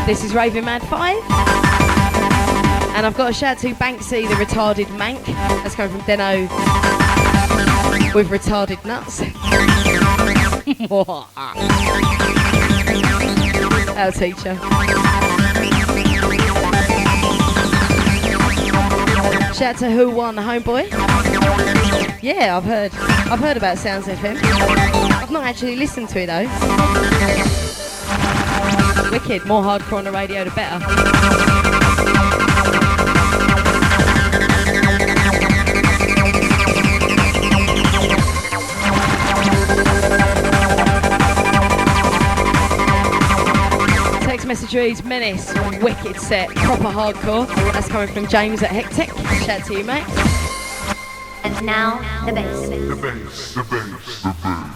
This is Raving Mad 5. And I've got a shout to Banksy, the retarded mank. That's coming from Deno with retarded nuts. Our teacher. Shout to Who Won, Homeboy. Yeah, I've heard about Sounds FM. I've not actually listened to it though. Wicked, more hardcore on the radio the better. message reads, Menis, wicked set, proper hardcore. That's coming from James at Hectic. Shout out to you, mate. And now, the bass. The bass, the bass, the bass.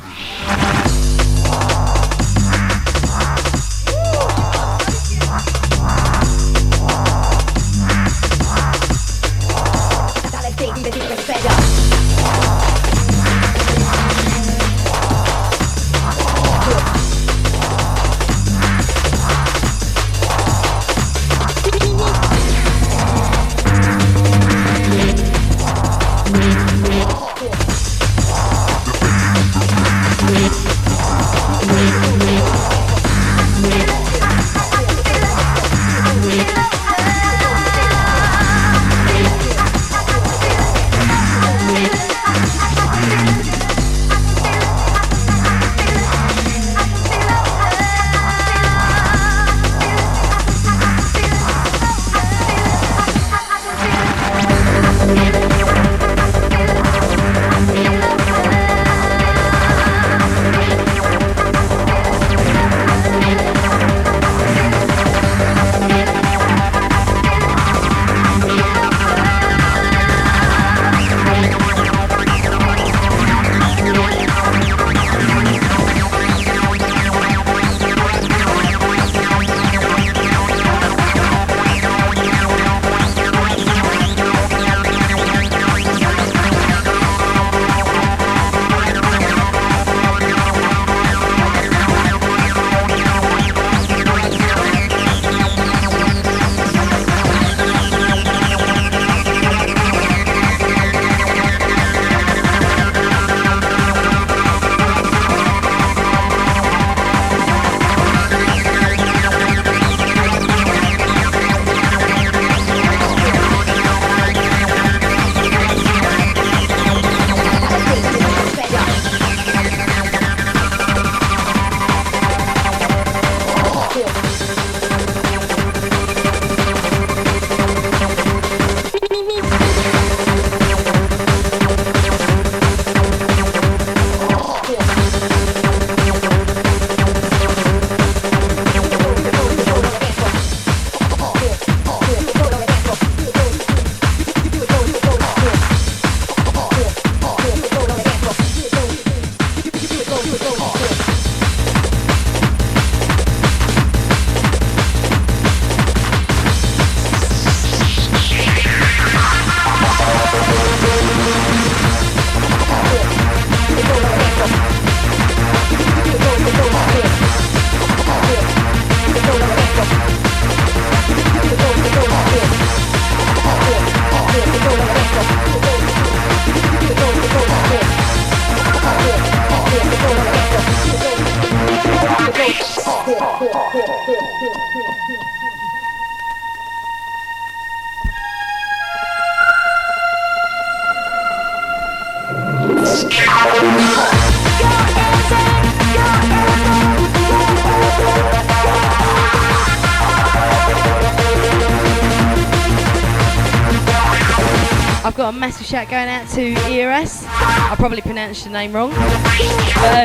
I've got a massive shout going out to Eras. I probably pronounced your name wrong.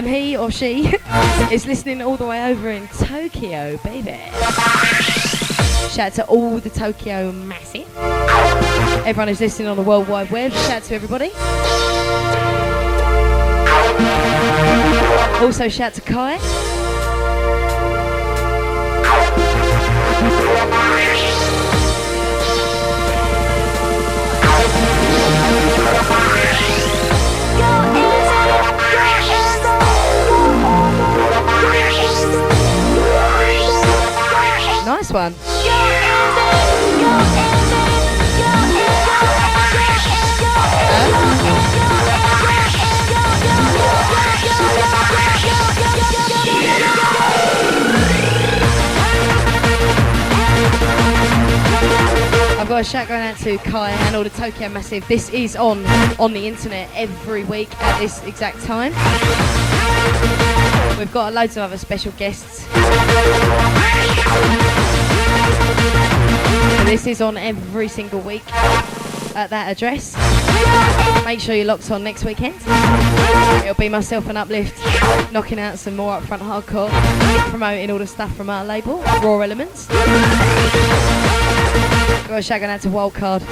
He or she is listening all the way over in Tokyo, baby. Shout out to all the Tokyo massive. Everyone who's listening on the World Wide Web, shout out to everybody. Also shout out to Kai. Nice one. I've got a shout going out to Kai and all the Tokyo Massive. This is on the internet every week at this exact time. We've got loads of other special guests. This is on every single week. at that address. Make sure you're locked on next weekend. It'll be myself and Uplft knocking out some more upfront hardcore, promoting all the stuff from our label, Raw Elements. Got a shout out to Wildcard.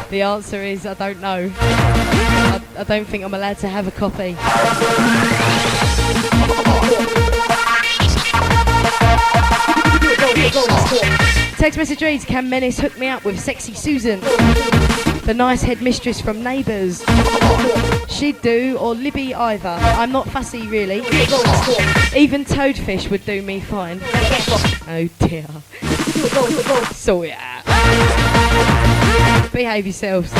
The answer is I don't know. I don't think I'm allowed to have a copy. Text message reads, can Menis hook me up with sexy Susan, the nice headmistress from Neighbours? She'd do, or Libby either. I'm not fussy really. Even Toadfish would do me fine. Oh dear. Sort it out. Behave yourselves.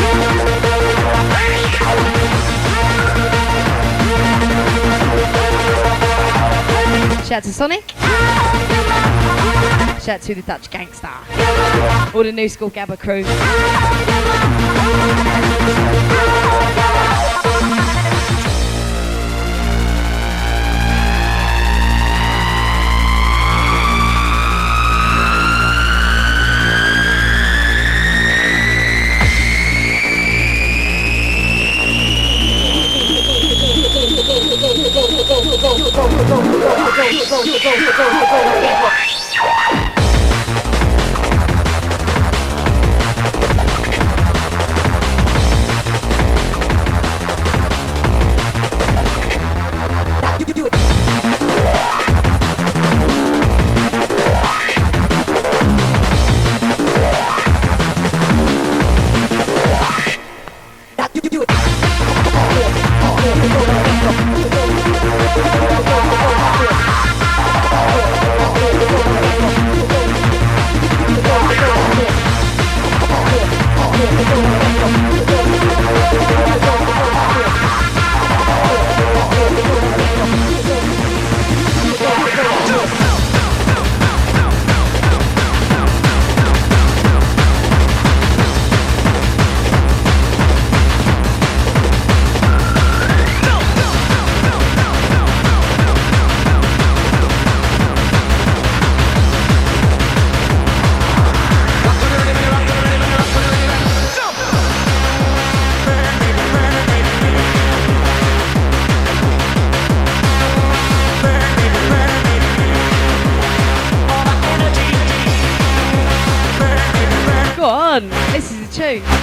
Shout to Sonic. Shout to the Dutch Gangster. All the new school Gabba crew.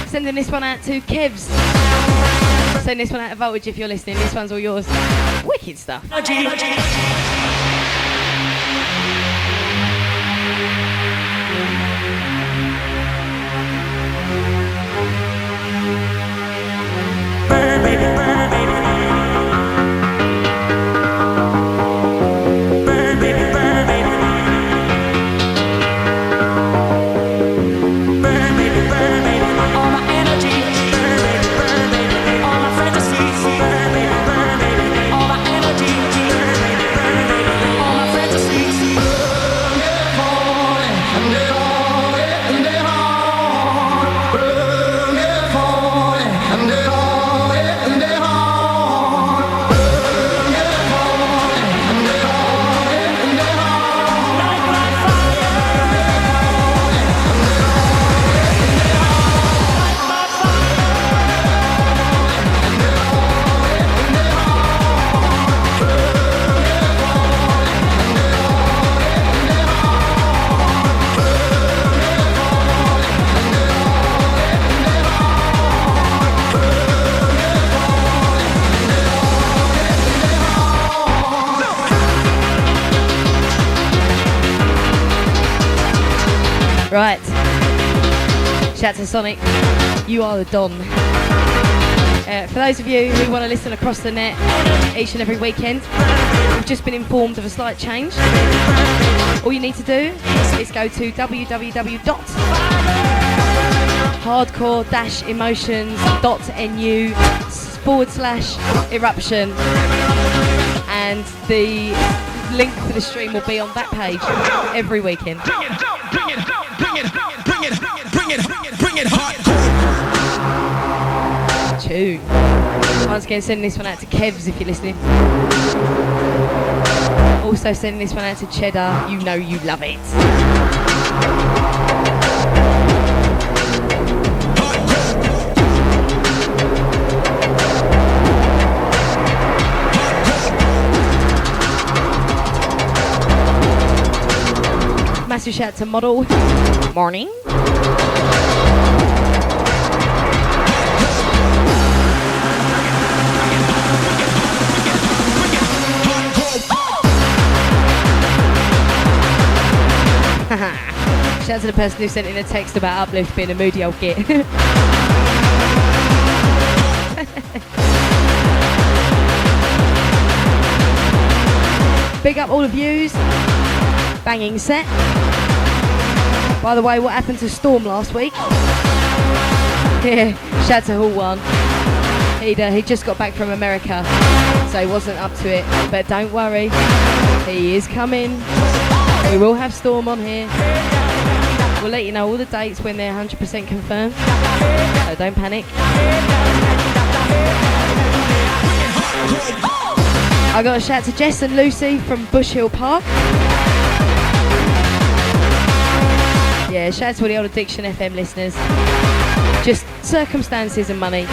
Sending this one out to Kevs. Sending this one out to Voltage if you're listening. This one's all yours. Wicked stuff. Burn, baby, burn, baby. Burn, baby, burn, baby. Burn, baby, burn, baby. All my energy. Burn, baby, burn, baby. All my fantasies. Burn, baby, burn, baby. All my energy. Burn, baby, burn, baby. All my fantasies. Right. Shout to Sonic. You are the Don. For those of you who want to listen across the net each and every weekend, we've just been informed of a slight change. All you need to do is go to www.hardcore-emotions.nu/eruption, and the link for the stream will be on that page every weekend. Tune. Once again, sending this one out to Kevs if you're listening. Also sending this one out to Cheddar. You know you love it. shout to Model. Morning. Shout out to the person who sent in a text about Uplft being a moody old git. Big up all of yous. Banging set. By the way, what happened to Storm last week? Yeah, shout out to Hall 1. He just got back from America, so he wasn't up to it. But don't worry, he is coming. We will have Storm on here. We'll let you know all the dates when they're 100% confirmed, so don't panic. I got a shout to Jess and Lucy from Bush Hill Park. Yeah, shout out to all the old Addiction FM listeners. Just circumstances and money.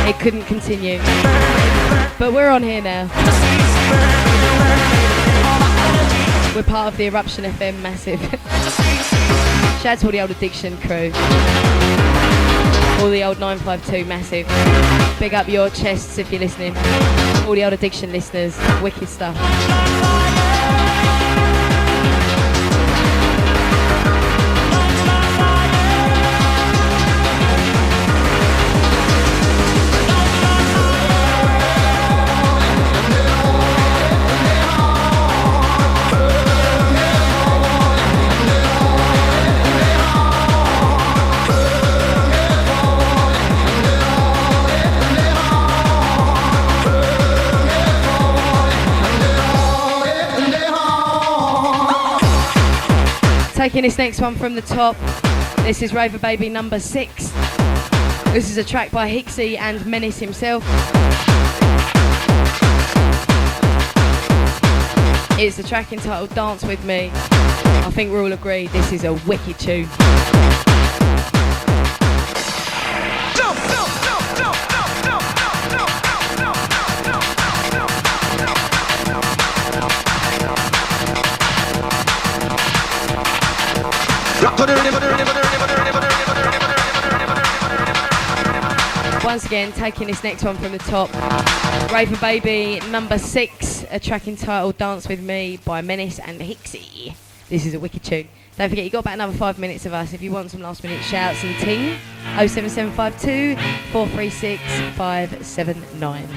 It couldn't continue. But we're on here now. We're part of the Eruption FM massive. Shout out to all the old Addiction crew. All the old 952 massive. Big up your chests if you're listening. All the old Addiction listeners. Wicked stuff. Taking this next one from the top. This is Rover Baby number 6. This is a track by Hixie and Menis himself. It's the track entitled Dance With Me. I think we're all agreed this is a wicked tune. Once again, taking this next one from the top. Raven Baby number 6, a track entitled Dance With Me by Menis and Hixie. This is a wicked tune. Don't forget, you got about another 5 minutes of us if you want some last minute shouts and ting. 07752 436 579.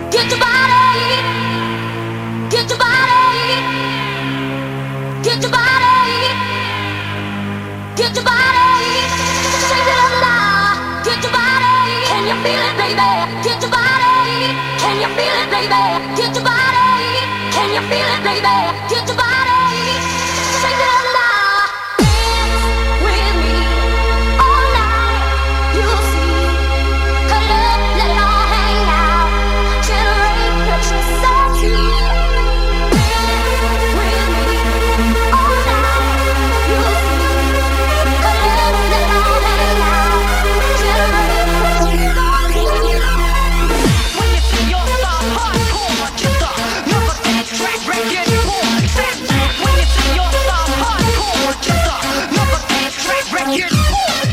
Get your body, get your body, get your body, get your body, shake it up now. Get your body, can you feel it, baby? Get your body, can you feel it, baby? Get your body, can you feel it, baby? Get your body, shake it up now. Dance with me all night, you'll see. Cut it up, let it all hang out. Generate electricity. Dance with me all night, you'll see. Cut it up, let it all hang out. Generate electricity. When you see your star hardcore, what you thought? Never get track record born. When you see your star hardcore, what you thought? Never get track record born.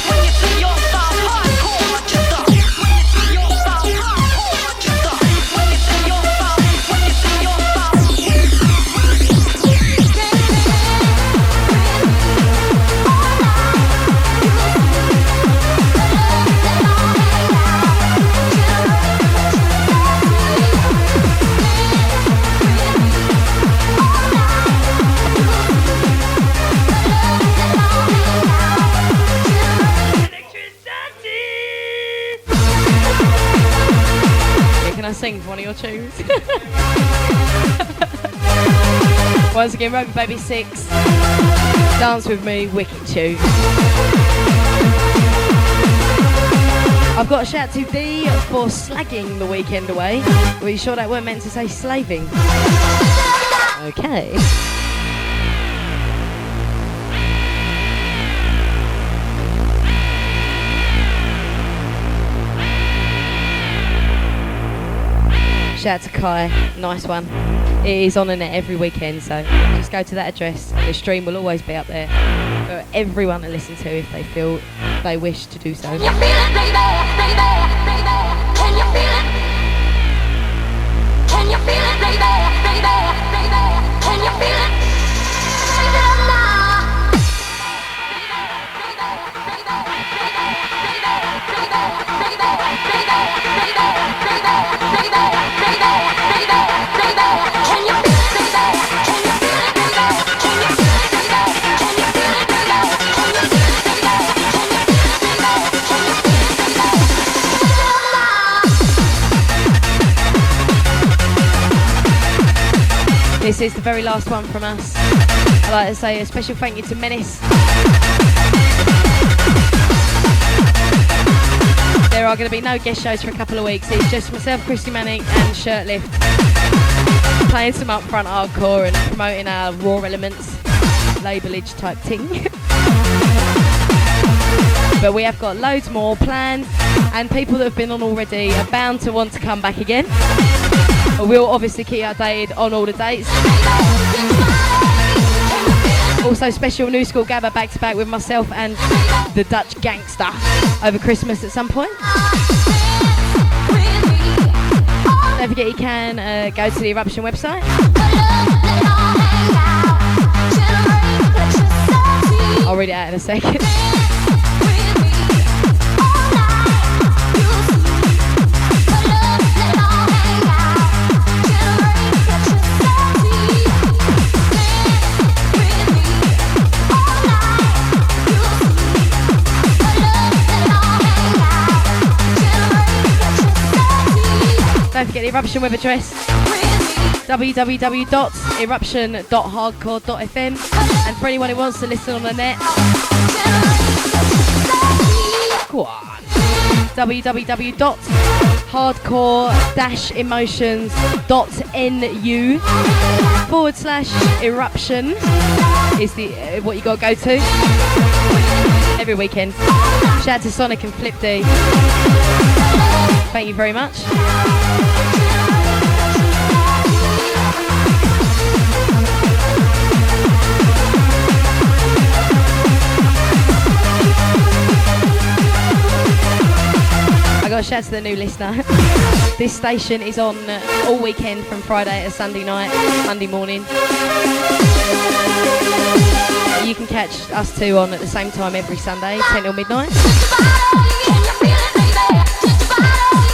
When you see your star hardcore, what you thought? When you see your star hardcore, what you thought? When you see your star, when you see your star. Yeah, can I sing for one of your tunes? Once again, Rover Baby 6. Dance With Me, wicked tune. I've got a shout to D for slagging the weekend away. Were you sure that weren't meant to say slaving? Okay. Shout out to Kai, nice one. It is on the net every weekend, so just go to that address. The stream will always be up there for everyone to listen to if they feel they wish to do so. Can you feel it, baby, baby, baby? Can you feel it? Can you feel it, baby, baby, baby? Can you feel it? Shake it up now. Can you feel it? This is the very last one from us. I'd like to say a special thank you to Menis. There are going to be no guest shows for a couple of weeks. It's just myself, Cris Manic and Uplft playing some upfront hardcore and promoting our raw elements, labelage type thing. But we have got loads more planned, and people that have been on already are bound to want to come back again. But we'll obviously keep you updated on all the dates. Also special New School Gabba back to back with myself and the Dutch Gangster over Christmas at some point. Don't forget you can go to the Eruption website. I'll read it out in a second. Don't forget the Eruption web address, www.eruption.hardcore.fm, and for anyone who wants to listen on the net, go on, www.hardcore-emotions.nu/eruption is the what you got to go to every weekend. Shout out to Sonic and Flip D. Thank you very much. I got a shout to the new listener. This station is on all weekend from Friday to Sunday night, Monday morning. You can catch us two on at the same time every Sunday, 10 till midnight.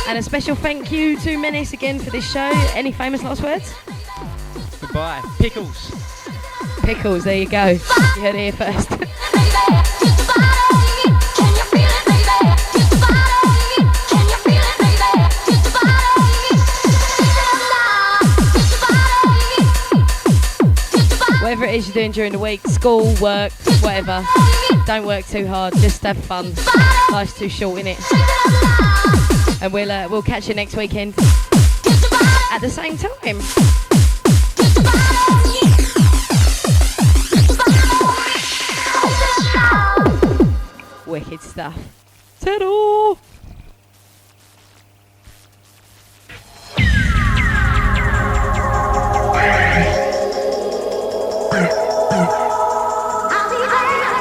And a special thank you to Menis again for this show. Any famous last words? Goodbye. Pickles. Pickles, there you go. You heard it here first. Whatever it is you're doing during the week, school, work, whatever, don't work too hard, just have fun. Life's too short, innit? And we'll catch you next weekend at the same time. Wicked stuff. Ta-da!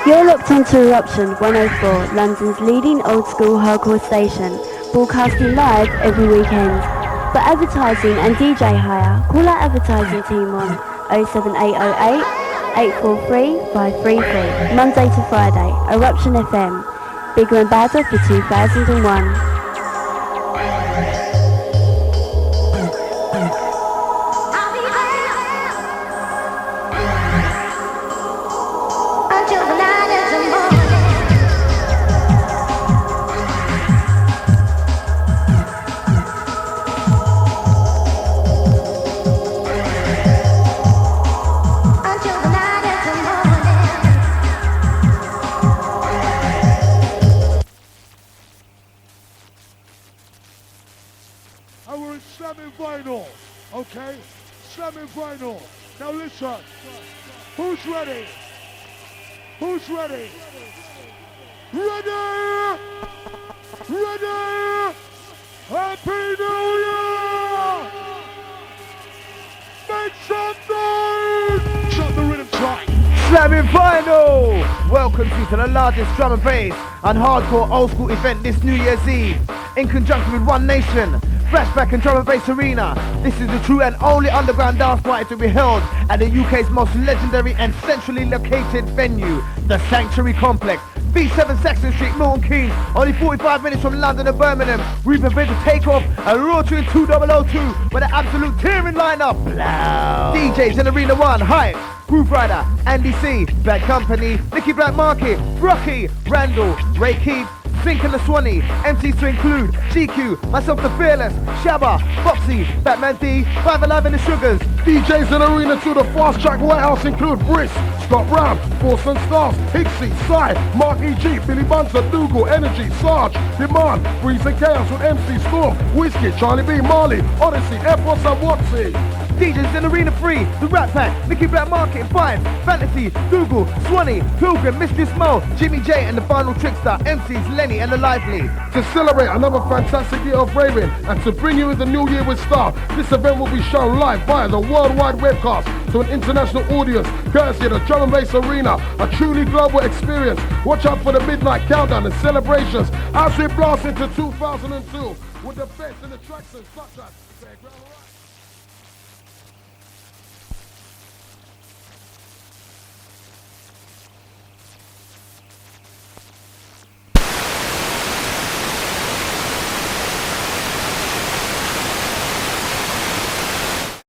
You're locked onto Eruption 104, London's leading old school hardcore station, broadcasting live every weekend. For advertising and DJ hire, call our advertising team on 07808 843 533, Monday to Friday, Eruption FM, bigger and badder for 2001. Okay? Slamming vinyl. Now listen. Who's ready? Who's ready? Ready? Ready? Happy New Year! Make some noise! Shut the rhythm track. Slamming Vinyl! Welcome to the largest drum and bass and hardcore old school event this New Year's Eve. In conjunction with One Nation, Flashback and Drum and Bass Arena. This is the true and only underground dance party to be held at the UK's most legendary and centrally located venue, the Sanctuary Complex. B7 Saxon Street, Milton Keynes, only 45 minutes from London and Birmingham. We prepare to take off a Raw Tune 2002 with an absolute tearing lineup. Blow. DJs in Arena 1, Hype, Groove Rider, Andy C, Bad Company, Nicky Black Market, Rocky, Randall, Ray Keith, Fink and the Swanee, MCs to include GQ, myself the Fearless, Shabba, Foxy, Batman D, 5 Alive and the Sugars. DJs in Arena to the Fast Track White House include Briss, Scott Brown, Force and Stars, Hixie, Psy, Mark E.G., Billy Bunter, Dougal, Energy, Sarge, Demand, Breeze and Chaos with MC Storm, Whiskey, Charlie B, Marley, Odyssey, F.O.S. and Watsy. DJs in Arena 3, The Rat Pack, Nicky Black Market, 5, Fantasy, Dougal, Swanee, Pilgrim, Mistress Mo, Jimmy J and the Final Trickster, MCs Lenny and the Lively. To celebrate another fantastic year of raving and to bring you in the new year with style, this event will be shown live via the worldwide webcast to an international audience, courtesy of the Drum and Bass Arena, a truly global experience. Watch out for the midnight countdown and celebrations as we blast into 2002 with the best in attractions such as Fairground Rock.